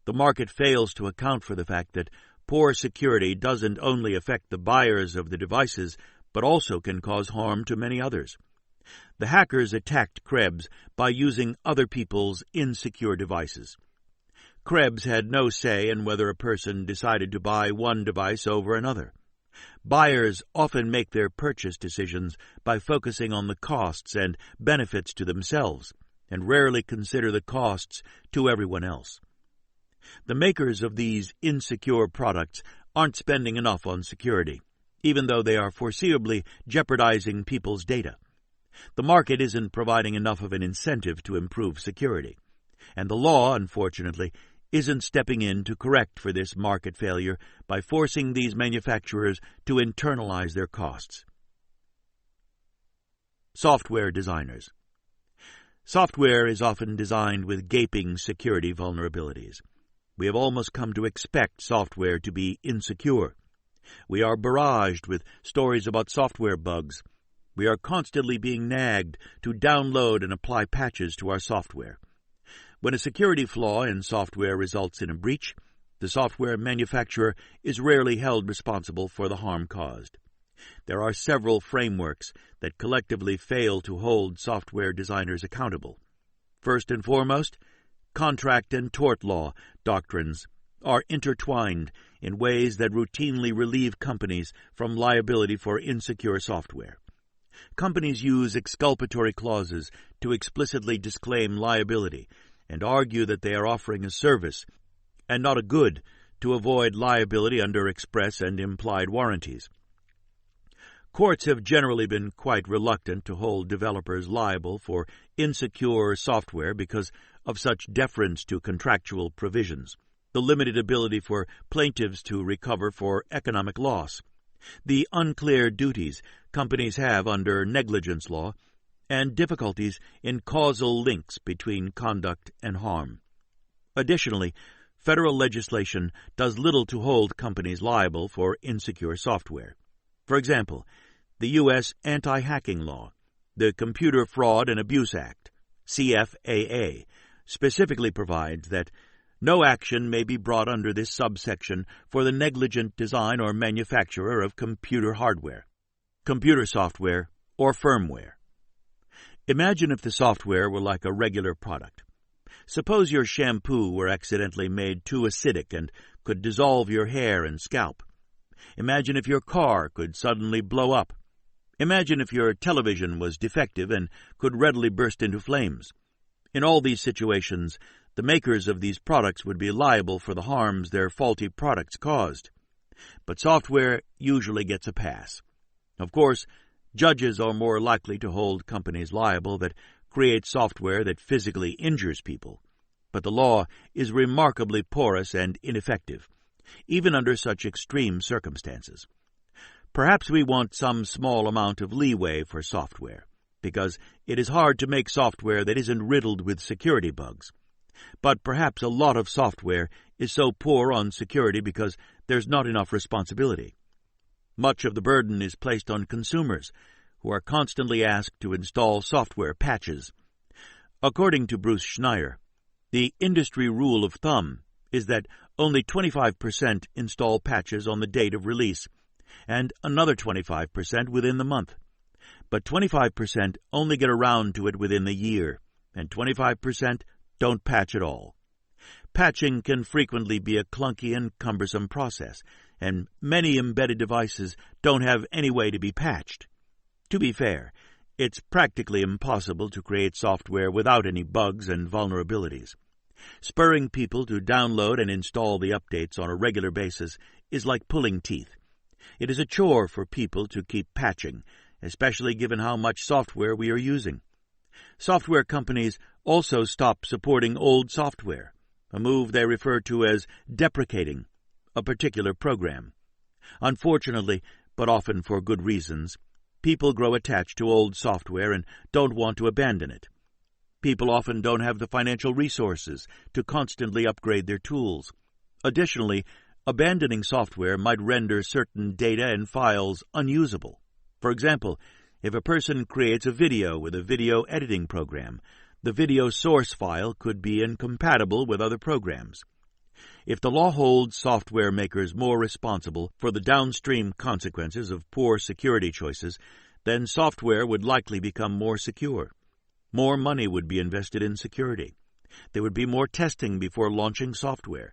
the market fails to account for the fact that poor security doesn't only affect the buyers of the devices, but also can cause harm to many others. The hackers attacked Krebs by using other people's insecure devices. Krebs had no say in whether a person decided to buy one device over another. Buyers often make their purchase decisions by focusing on the costs and benefits to themselves, and rarely consider the costs to everyone else. The makers of these insecure products aren't spending enough on security, even though they are foreseeably jeopardizing people's data. The market isn't providing enough of an incentive to improve security, and the law, unfortunately, isn't stepping in to correct for this market failure by forcing these manufacturers to internalize their costs. Software designers. Software is often designed with gaping security vulnerabilities. We have almost come to expect software to be insecure. We are barraged with stories about software bugs. We are constantly being nagged to download and apply patches to our software. When a security flaw in software results in a breach, the software manufacturer is rarely held responsible for the harm caused. There are several frameworks that collectively fail to hold software designers accountable. First and foremost, contract and tort law doctrines are intertwined in ways that routinely relieve companies from liability for insecure software. Companies use exculpatory clauses to explicitly disclaim liability and argue that they are offering a service and not a good to avoid liability under express and implied warranties. Courts have generally been quite reluctant to hold developers liable for insecure software because of such deference to contractual provisions, the limited ability for plaintiffs to recover for economic loss, the unclear duties companies have under negligence law, and difficulties in causal links between conduct and harm. Additionally, federal legislation does little to hold companies liable for insecure software. For example, the U.S. Anti-Hacking Law, the Computer Fraud and Abuse Act, CFAA, specifically provides that no action may be brought under this subsection for the negligent design or manufacturer of computer hardware, computer software, or firmware. Imagine if the software were like a regular product. Suppose your shampoo were accidentally made too acidic and could dissolve your hair and scalp. Imagine if your car could suddenly blow up. Imagine if your television was defective and could readily burst into flames. In all these situations, the makers of these products would be liable for the harms their faulty products caused. But software usually gets a pass. Of course, judges are more likely to hold companies liable that create software that physically injures people. But the law is remarkably porous and ineffective, even under such extreme circumstances. Perhaps we want some small amount of leeway for software, because it is hard to make software that isn't riddled with security bugs. But perhaps a lot of software is so poor on security because there's not enough responsibility. Much of the burden is placed on consumers, who are constantly asked to install software patches. According to Bruce Schneier, the industry rule of thumb is that only 25% install patches on the date of release, and another 25% within the month. But 25% only get around to it within the year, and 25% don't patch at all. Patching can frequently be a clunky and cumbersome process, and many embedded devices don't have any way to be patched. To be fair, it's practically impossible to create software without any bugs and vulnerabilities. Spurring people to download and install the updates on a regular basis is like pulling teeth. It is a chore for people to keep patching, especially given how much software we are using. Software companies also stop supporting old software, a move they refer to as deprecating a particular program. Unfortunately, but often for good reasons, people grow attached to old software and don't want to abandon it. People often don't have the financial resources to constantly upgrade their tools. Additionally, abandoning software might render certain data and files unusable. For example, if a person creates a video with a video editing program, the video source file could be incompatible with other programs. If the law holds software makers more responsible for the downstream consequences of poor security choices, then software would likely become more secure. More money would be invested in security. There would be more testing before launching software.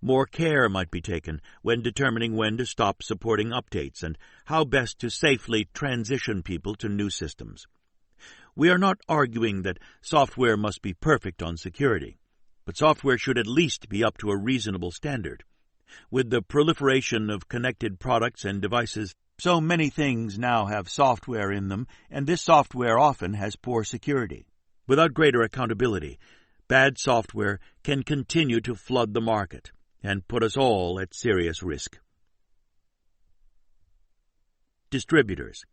More care might be taken when determining when to stop supporting updates and how best to safely transition people to new systems. We are not arguing that software must be perfect on security, but software should at least be up to a reasonable standard. With the proliferation of connected products and devices, so many things now have software in them, and this software often has poor security. Without greater accountability, bad software can continue to flood the market and put us all at serious risk. Distributors.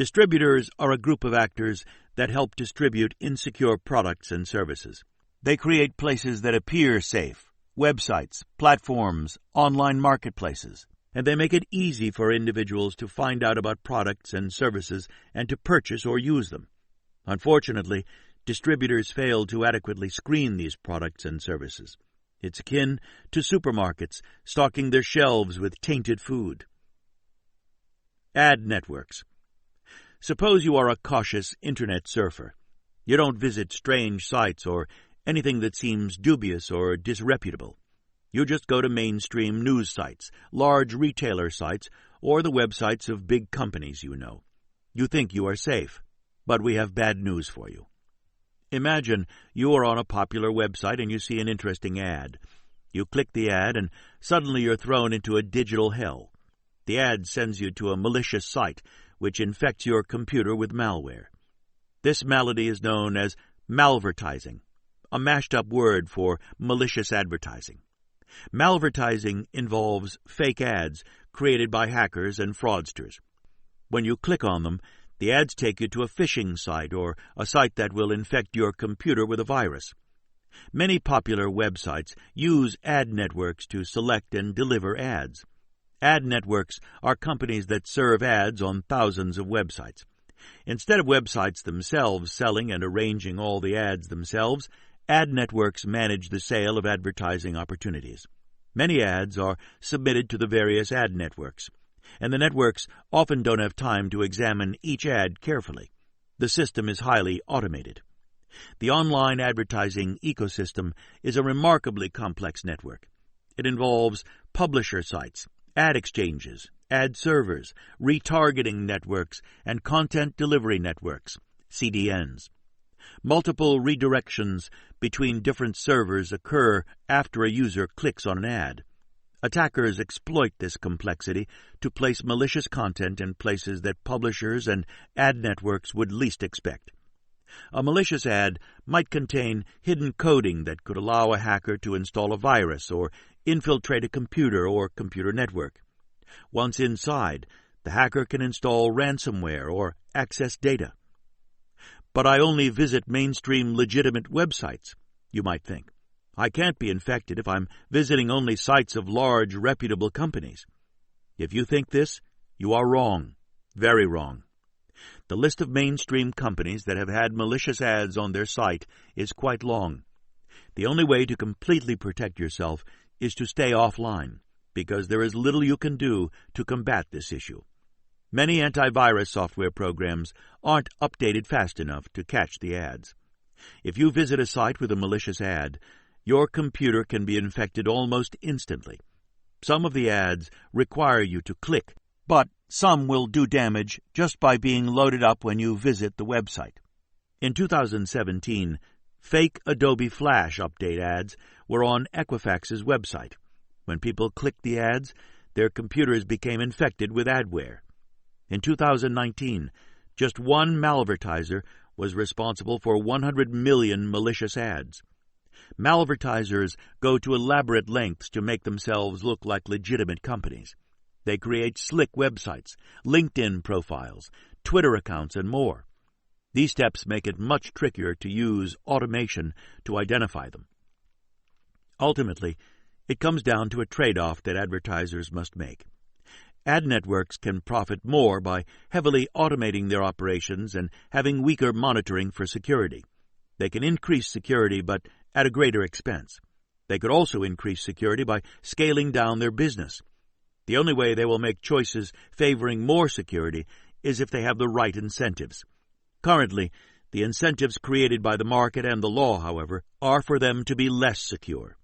Distributors are a group of actors that help distribute insecure products and services. They create places that appear safe, websites, platforms, online marketplaces, and they make it easy for individuals to find out about products and services and to purchase or use them. Unfortunately, distributors fail to adequately screen these products and services. It's akin to supermarkets stocking their shelves with tainted food. Ad networks. Suppose you are a cautious internet surfer. You don't visit strange sites or anything that seems dubious or disreputable. You just go to mainstream news sites, large retailer sites, or the websites of big companies you know. You think you are safe, but we have bad news for you. Imagine you are on a popular website and you see an interesting ad. You click the ad and suddenly you're thrown into a digital hell. The ad sends you to a malicious site which infects your computer with malware. This malady is known as malvertising, a mashed-up word for malicious advertising. Malvertising involves fake ads created by hackers and fraudsters. When you click on them, the ads take you to a phishing site or a site that will infect your computer with a virus. Many popular websites use ad networks to select and deliver ads. Ad networks are companies that serve ads on thousands of websites. Instead of websites themselves selling and arranging all the ads themselves, ad networks manage the sale of advertising opportunities. Many ads are submitted to the various ad networks, and the networks often don't have time to examine each ad carefully. The system is highly automated. The online advertising ecosystem is a remarkably complex network. It involves publisher sites, ad exchanges, ad servers, retargeting networks, and content delivery networks, CDNs. Multiple redirections between different servers occur after a user clicks on an ad. Attackers exploit this complexity to place malicious content in places that publishers and ad networks would least expect. A malicious ad might contain hidden coding that could allow a hacker to install a virus or infiltrate a computer or computer network. Once inside, the hacker can install ransomware or access data. But I only visit mainstream legitimate websites, you might think. I can't be infected if I'm visiting only sites of large, reputable companies. If you think this, you are wrong, very wrong. The list of mainstream companies that have had malicious ads on their site is quite long. The only way to completely protect yourself is to stay offline, because there is little you can do to combat this issue. Many antivirus software programs aren't updated fast enough to catch the ads. If you visit a site with a malicious ad, your computer can be infected almost instantly. Some of the ads require you to click, but some will do damage just by being loaded up when you visit the website. In 2017, fake Adobe Flash update ads were on Equifax's website. When people clicked the ads, their computers became infected with adware. In 2019, just one malvertiser was responsible for 100 million malicious ads. Malvertisers go to elaborate lengths to make themselves look like legitimate companies. They create slick websites, LinkedIn profiles, Twitter accounts, and more. These steps make it much trickier to use automation to identify them. Ultimately, it comes down to a trade-off that advertisers must make. Ad networks can profit more by heavily automating their operations and having weaker monitoring for security. They can increase security, but at a greater expense. They could also increase security by scaling down their business. The only way they will make choices favoring more security is if they have the right incentives. Currently, the incentives created by the market and the law, however, are for them to be less secure.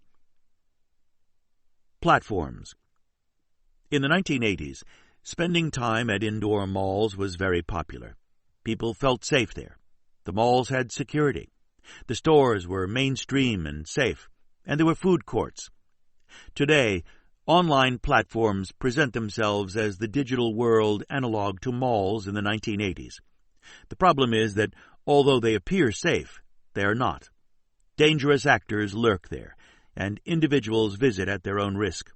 Platforms. In the 1980s, spending time at indoor malls was very popular. People felt safe there. The malls had security. The stores were mainstream and safe, and there were food courts. Today, online platforms present themselves as the digital world analog to malls in the 1980s. The problem is that, although they appear safe, they are not. Dangerous actors lurk there, and individuals visit at their own risk.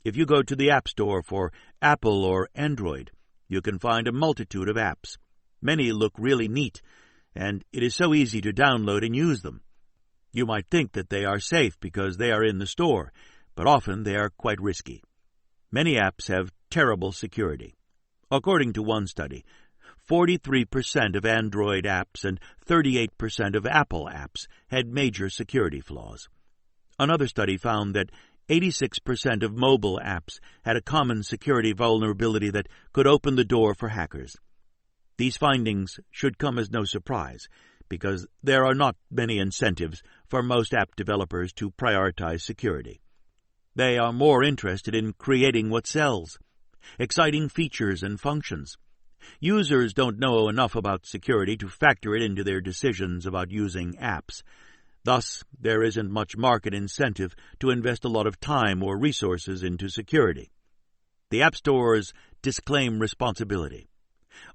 If you go to the App Store for Apple or Android, you can find a multitude of apps. Many look really neat, and it is so easy to download and use them. You might think that they are safe because they are in the store, but often they are quite risky. Many apps have terrible security. According to one study, 43% of Android apps and 38% of Apple apps had major security flaws. Another study found that 86% of mobile apps had a common security vulnerability that could open the door for hackers. These findings should come as no surprise, because there are not many incentives for most app developers to prioritize security. They are more interested in creating what sells, exciting features and functions. Users don't know enough about security to factor it into their decisions about using apps. Thus, there isn't much market incentive to invest a lot of time or resources into security. The app stores disclaim responsibility.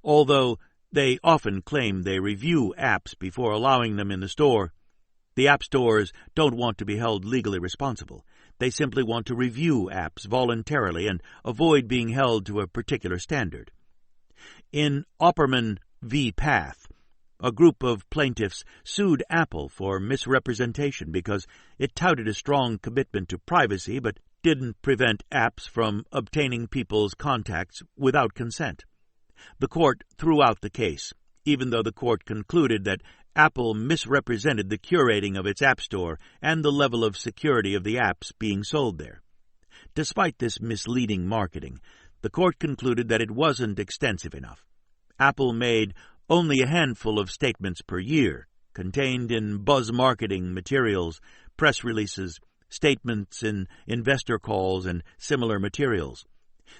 Although they often claim they review apps before allowing them in the store, The app stores don't want to be held legally responsible. They simply want to review apps voluntarily and avoid being held to a particular standard. In Opperman v. Path, a group of plaintiffs sued Apple for misrepresentation because it touted a strong commitment to privacy but didn't prevent apps from obtaining people's contacts without consent. The court threw out the case, even though the court concluded that Apple misrepresented the curating of its App Store and the level of security of the apps being sold there. Despite this misleading marketing, the court concluded that it wasn't extensive enough. Apple made only a handful of statements per year, contained in buzz marketing materials, press releases, statements in investor calls, and similar materials.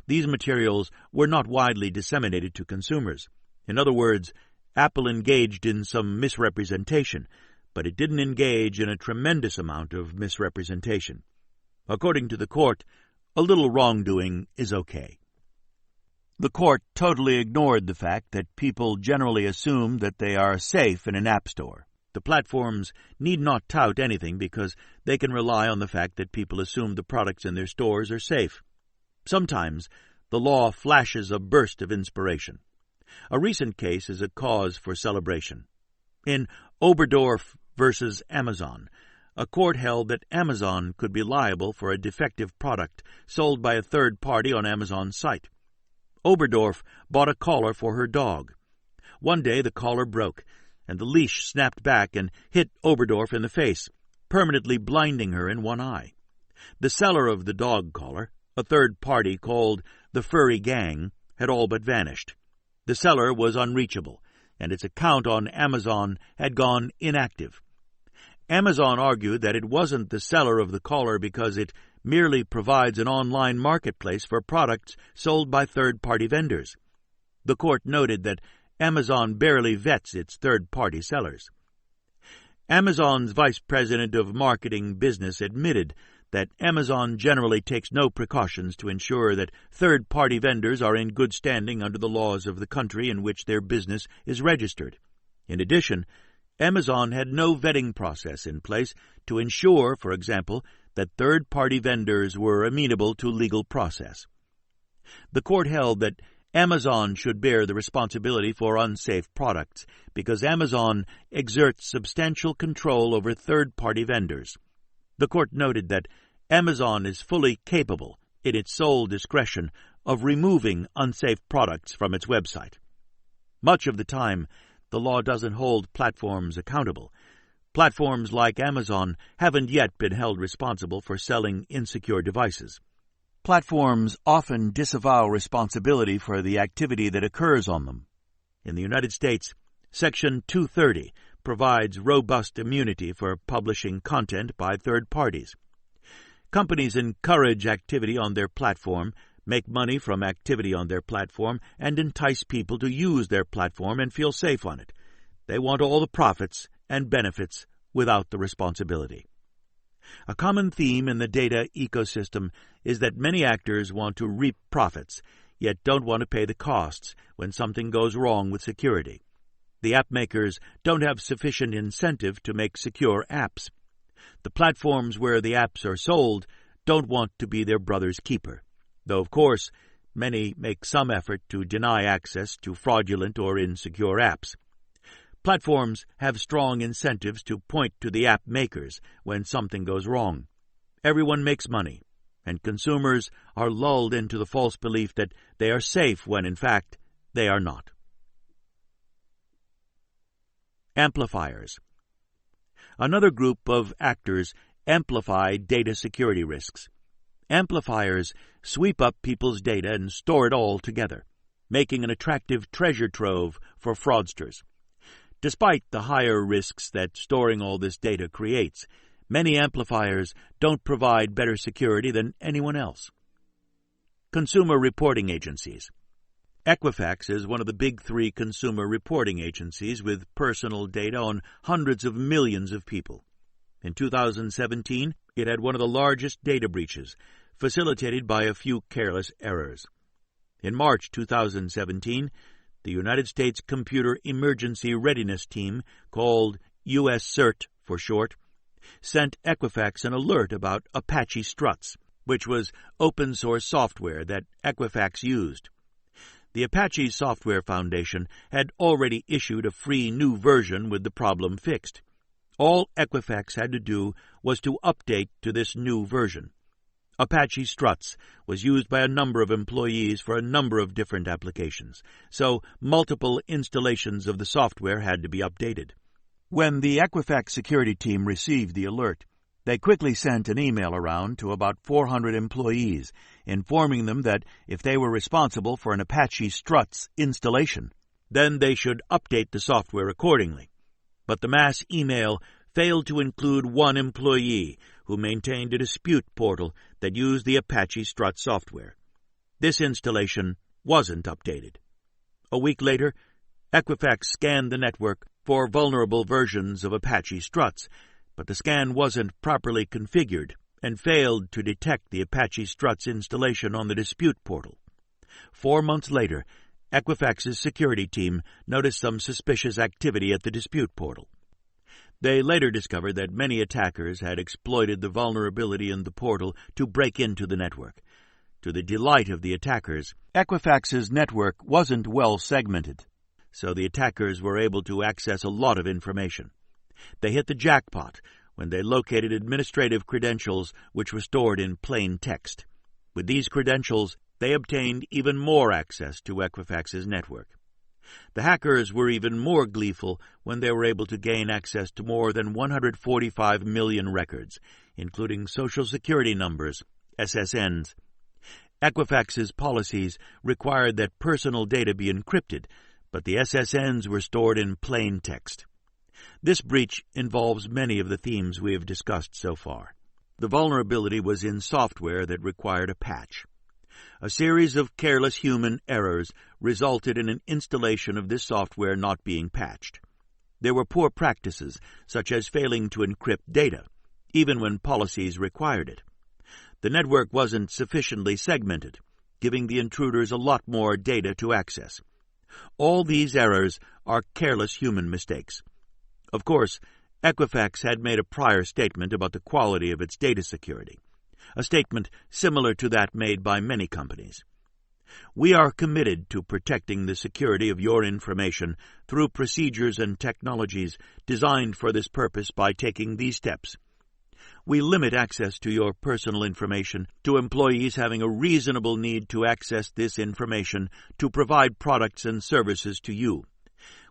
These materials were not widely disseminated to consumers. In other words, Apple engaged in some misrepresentation, but it didn't engage in a tremendous amount of misrepresentation. According to the court, a little wrongdoing is okay. The court totally ignored the fact that people generally assume that they are safe in an app store. The platforms need not tout anything because they can rely on the fact that people assume the products in their stores are safe. Sometimes the law flashes a burst of inspiration. A recent case is a cause for celebration. In Oberdorf versus Amazon, a court held that Amazon could be liable for a defective product sold by a third party on Amazon's site. Oberdorf bought a collar for her dog. One day the collar broke, and the leash snapped back and hit Oberdorf in the face, permanently blinding her in one eye. The seller of the dog collar, a third party called the Furry Gang, had all but vanished. The seller was unreachable, and its account on Amazon had gone inactive. Amazon argued that it wasn't the seller of the collar because it merely provides an online marketplace for products sold by third-party vendors. The court noted that Amazon barely vets its third-party sellers. Amazon's vice president of marketing business admitted that Amazon generally takes no precautions to ensure that third-party vendors are in good standing under the laws of the country in which their business is registered. In addition, Amazon had no vetting process in place to ensure, for example, that third-party vendors were amenable to legal process. The court held that Amazon should bear the responsibility for unsafe products because Amazon exerts substantial control over third-party vendors. The court noted that Amazon is fully capable, in its sole discretion, of removing unsafe products from its website. Much of the time, the law doesn't hold platforms accountable. Platforms like Amazon haven't yet been held responsible for selling insecure devices. Platforms often disavow responsibility for the activity that occurs on them. In the United States, Section 230 provides robust immunity for publishing content by third parties. Companies encourage activity on their platform, make money from activity on their platform, and entice people to use their platform and feel safe on it. They want all the profits and benefits without the responsibility. A common theme in the data ecosystem is that many actors want to reap profits, yet don't want to pay the costs when something goes wrong with security. The app makers don't have sufficient incentive to make secure apps. The platforms where the apps are sold don't want to be their brother's keeper, though, of course, many make some effort to deny access to fraudulent or insecure apps. Platforms have strong incentives to point to the app makers when something goes wrong. Everyone makes money, and consumers are lulled into the false belief that they are safe when, in fact, they are not. Amplifiers. Another group of actors amplify data security risks. Amplifiers sweep up people's data and store it all together, making an attractive treasure trove for fraudsters. Despite the higher risks that storing all this data creates, many amplifiers don't provide better security than anyone else. Consumer reporting agencies. Equifax is one of the big three consumer reporting agencies with personal data on hundreds of millions of people. In 2017, it had one of the largest data breaches, facilitated by a few careless errors. In March 2017, the United States Computer Emergency Readiness Team, called U.S. CERT for short, sent Equifax an alert about Apache Struts, which was open-source software that Equifax used. The Apache Software Foundation had already issued a free new version with the problem fixed. All Equifax had to do was to update to this new version. Apache Struts was used by a number of employees for a number of different applications, so multiple installations of the software had to be updated. When the Equifax security team received the alert, they quickly sent an email around to about 400 employees, informing them that if they were responsible for an Apache Struts installation, then they should update the software accordingly. But the mass email failed to include one employee who maintained a dispute portal that used the Apache Struts software. This installation wasn't updated. A week later, Equifax scanned the network for vulnerable versions of Apache Struts, but the scan wasn't properly configured and failed to detect the Apache Struts installation on the dispute portal. 4 months later, Equifax's security team noticed some suspicious activity at the dispute portal. They later discovered that many attackers had exploited the vulnerability in the portal to break into the network. To the delight of the attackers, Equifax's network wasn't well segmented, so the attackers were able to access a lot of information. They hit the jackpot when they located administrative credentials which were stored in plain text. With these credentials, they obtained even more access to Equifax's network. The hackers were even more gleeful when they were able to gain access to more than 145 million records, including Social Security numbers, SSNs. Equifax's policies required that personal data be encrypted, but the SSNs were stored in plain text. This breach involves many of the themes we have discussed so far. The vulnerability was in software that required a patch. A series of careless human errors resulted in an installation of this software not being patched. There were poor practices, such as failing to encrypt data, even when policies required it. The network wasn't sufficiently segmented, giving the intruders a lot more data to access. All these errors are careless human mistakes. Of course, Equifax had made a prior statement about the quality of its data security, a statement similar to that made by many companies. We are committed to protecting the security of your information through procedures and technologies designed for this purpose by taking these steps. We limit access to your personal information to employees having a reasonable need to access this information to provide products and services to you.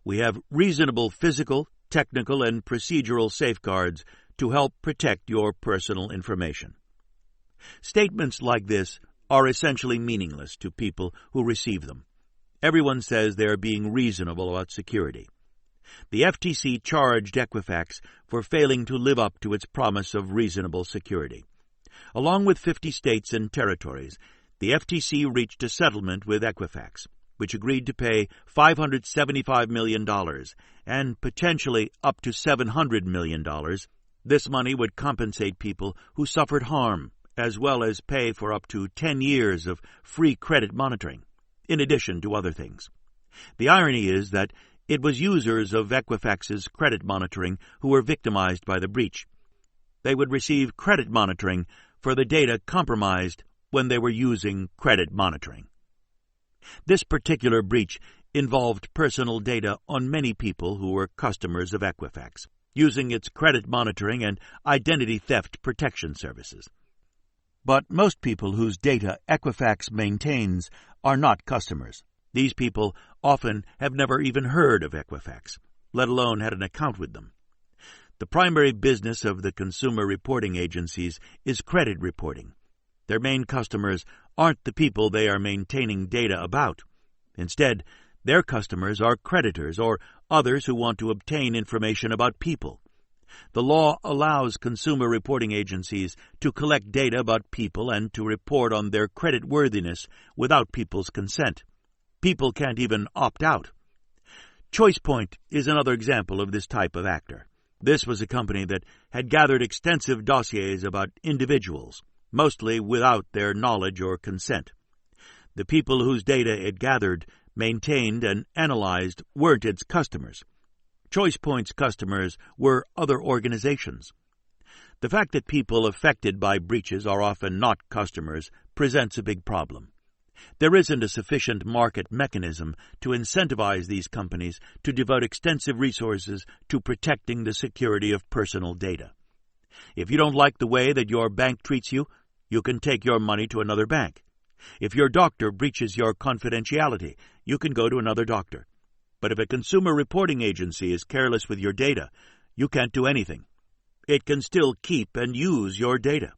We have reasonable physical, technical, and procedural safeguards to help protect your personal information. Statements like this are essentially meaningless to people who receive them. Everyone says they are being reasonable about security. The FTC charged Equifax for failing to live up to its promise of reasonable security. Along with 50 states and territories, the FTC reached a settlement with Equifax, which agreed to pay $575 million and potentially up to $700 million. This money would compensate people who suffered harm, as well as pay for up to 10 years of free credit monitoring, in addition to other things. The irony is that it was users of Equifax's credit monitoring who were victimized by the breach. They would receive credit monitoring for the data compromised when they were using credit monitoring. This particular breach involved personal data on many people who were customers of Equifax, using its credit monitoring and identity theft protection services. But most people whose data Equifax maintains are not customers. These people often have never even heard of Equifax, let alone had an account with them. The primary business of the consumer reporting agencies is credit reporting. Their main customers aren't the people they are maintaining data about. Instead, their customers are creditors or others who want to obtain information about people. The law allows consumer reporting agencies to collect data about people and to report on their creditworthiness without people's consent. People can't even opt out. ChoicePoint is another example of this type of actor. This was a company that had gathered extensive dossiers about individuals, mostly without their knowledge or consent. The people whose data it gathered, maintained, and analyzed weren't its customers. ChoicePoint's customers were other organizations. The fact that people affected by breaches are often not customers presents a big problem. There isn't a sufficient market mechanism to incentivize these companies to devote extensive resources to protecting the security of personal data. If you don't like the way that your bank treats you, you can take your money to another bank. If your doctor breaches your confidentiality, you can go to another doctor. But if a consumer reporting agency is careless with your data, you can't do anything. It can still keep and use your data.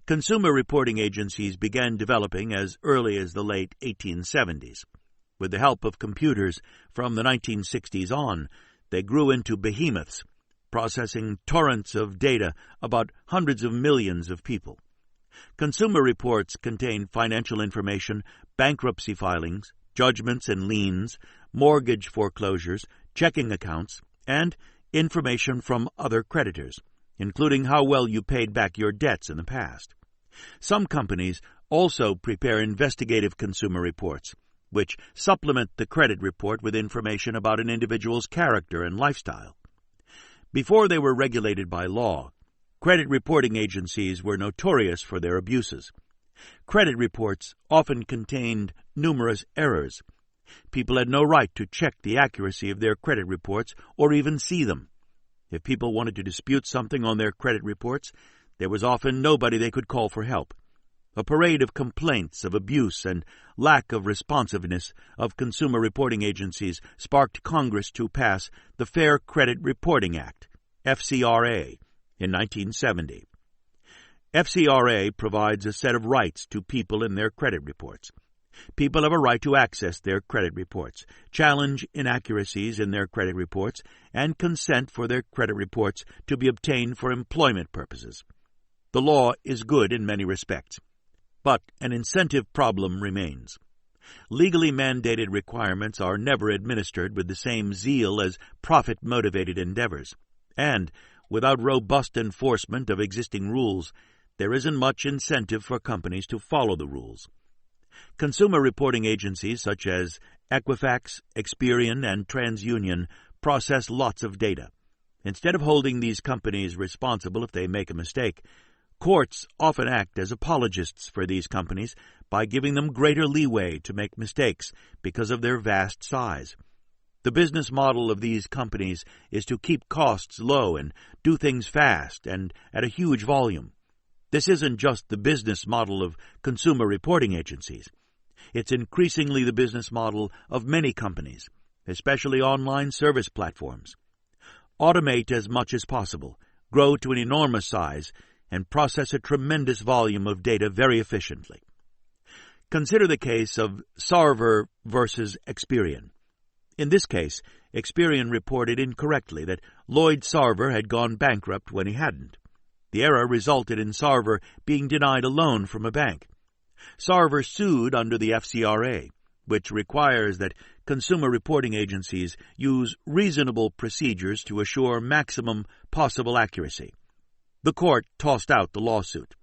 Consumer reporting agencies began developing as early as the late 1870s. With the help of computers from the 1960s on, they grew into behemoths, processing torrents of data about hundreds of millions of people. Consumer reports contain financial information, bankruptcy filings, judgments and liens, mortgage foreclosures, checking accounts, and information from other creditors, including how well you paid back your debts in the past. Some companies also prepare investigative consumer reports, which supplement the credit report with information about an individual's character and lifestyle. Before they were regulated by law, credit reporting agencies were notorious for their abuses. Credit reports often contained numerous errors. People had no right to check the accuracy of their credit reports or even see them. If people wanted to dispute something on their credit reports, there was often nobody they could call for help. A parade of complaints of abuse and lack of responsiveness of consumer reporting agencies sparked Congress to pass the Fair Credit Reporting Act, FCRA, in 1970. FCRA provides a set of rights to people in their credit reports. People have a right to access their credit reports, challenge inaccuracies in their credit reports, and consent for their credit reports to be obtained for employment purposes. The law is good in many respects, but an incentive problem remains. Legally mandated requirements are never administered with the same zeal as profit-motivated endeavors, and without robust enforcement of existing rules, there isn't much incentive for companies to follow the rules. Consumer reporting agencies such as Equifax, Experian, and TransUnion process lots of data. Instead of holding these companies responsible if they make a mistake, courts often act as apologists for these companies by giving them greater leeway to make mistakes because of their vast size. The business model of these companies is to keep costs low and do things fast and at a huge volume. This isn't just the business model of consumer reporting agencies. It's increasingly the business model of many companies, especially online service platforms. Automate as much as possible, grow to an enormous size, and process a tremendous volume of data very efficiently. Consider the case of Sarver versus Experian. In this case, Experian reported incorrectly that Lloyd Sarver had gone bankrupt when he hadn't. The error resulted in Sarver being denied a loan from a bank. Sarver sued under the FCRA, which requires that consumer reporting agencies use reasonable procedures to assure maximum possible accuracy. The court tossed out the lawsuit.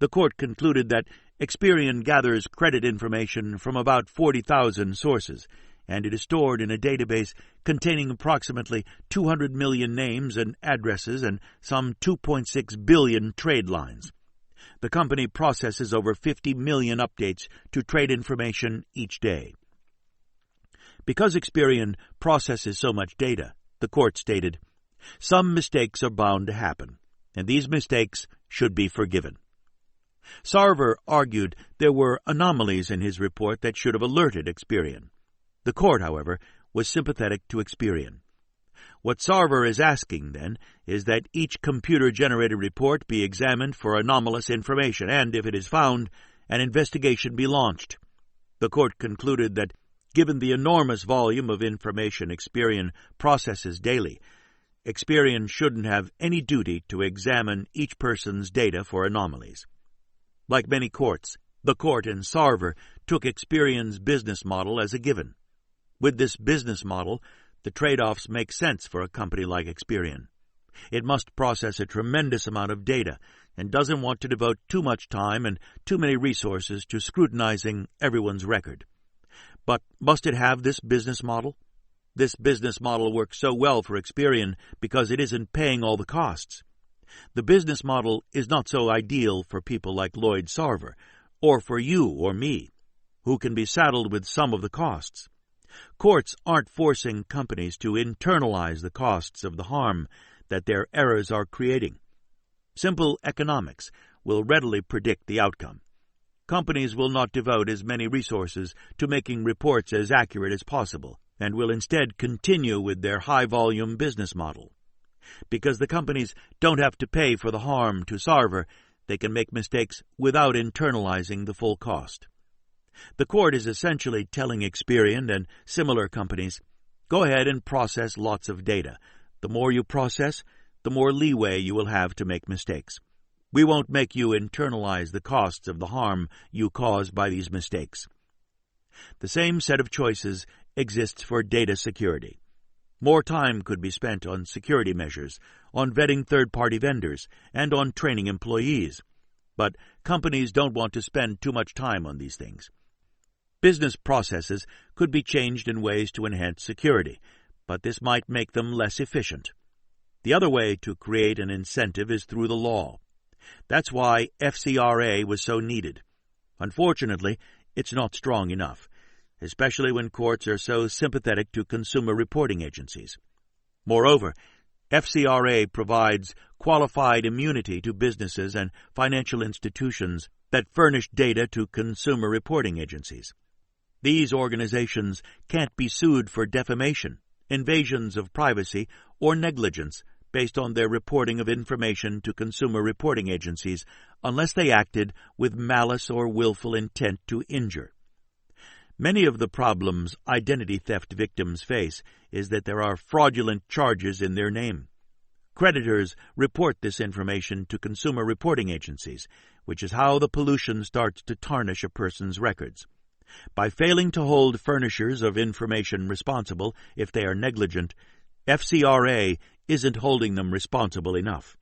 The court concluded that Experian gathers credit information from about 40,000 sources, and it is stored in a database containing approximately 200 million names and addresses and some 2.6 billion trade lines. The company processes over 50 million updates to trade information each day. Because Experian processes so much data, the court stated, some mistakes are bound to happen, and these mistakes should be forgiven. Sarver argued there were anomalies in his report that should have alerted Experian. The court, however, was sympathetic to Experian. What Sarver is asking, then, is that each computer-generated report be examined for anomalous information, and, if it is found, an investigation be launched. The court concluded that, given the enormous volume of information Experian processes daily, Experian shouldn't have any duty to examine each person's data for anomalies. Like many courts, the court in Sarver took Experian's business model as a given. With this business model, the trade-offs make sense for a company like Experian. It must process a tremendous amount of data and doesn't want to devote too much time and too many resources to scrutinizing everyone's record. But must it have this business model? This business model works so well for Experian because it isn't paying all the costs. The business model is not so ideal for people like Lloyd Sarver, or for you or me, who can be saddled with some of the costs. Courts aren't forcing companies to internalize the costs of the harm that their errors are creating. Simple economics will readily predict the outcome. Companies will not devote as many resources to making reports as accurate as possible, and will instead continue with their high-volume business model. Because the companies don't have to pay for the harm to Sarver, they can make mistakes without internalizing the full cost. The court is essentially telling Experian and similar companies, go ahead and process lots of data. The more you process, the more leeway you will have to make mistakes. We won't make you internalize the costs of the harm you cause by these mistakes. The same set of choices exists for data security. More time could be spent on security measures, on vetting third-party vendors, and on training employees. But companies don't want to spend too much time on these things. Business processes could be changed in ways to enhance security, but this might make them less efficient. The other way to create an incentive is through the law. That's why FCRA was so needed. Unfortunately, it's not strong enough, especially when courts are so sympathetic to consumer reporting agencies. Moreover, FCRA provides qualified immunity to businesses and financial institutions that furnish data to consumer reporting agencies. These organizations can't be sued for defamation, invasions of privacy, or negligence based on their reporting of information to consumer reporting agencies unless they acted with malice or willful intent to injure. Many of the problems identity theft victims face is that there are fraudulent charges in their name. Creditors report this information to consumer reporting agencies, which is how the pollution starts to tarnish a person's records. By failing to hold furnishers of information responsible if they are negligent, FCRA isn't holding them responsible enough.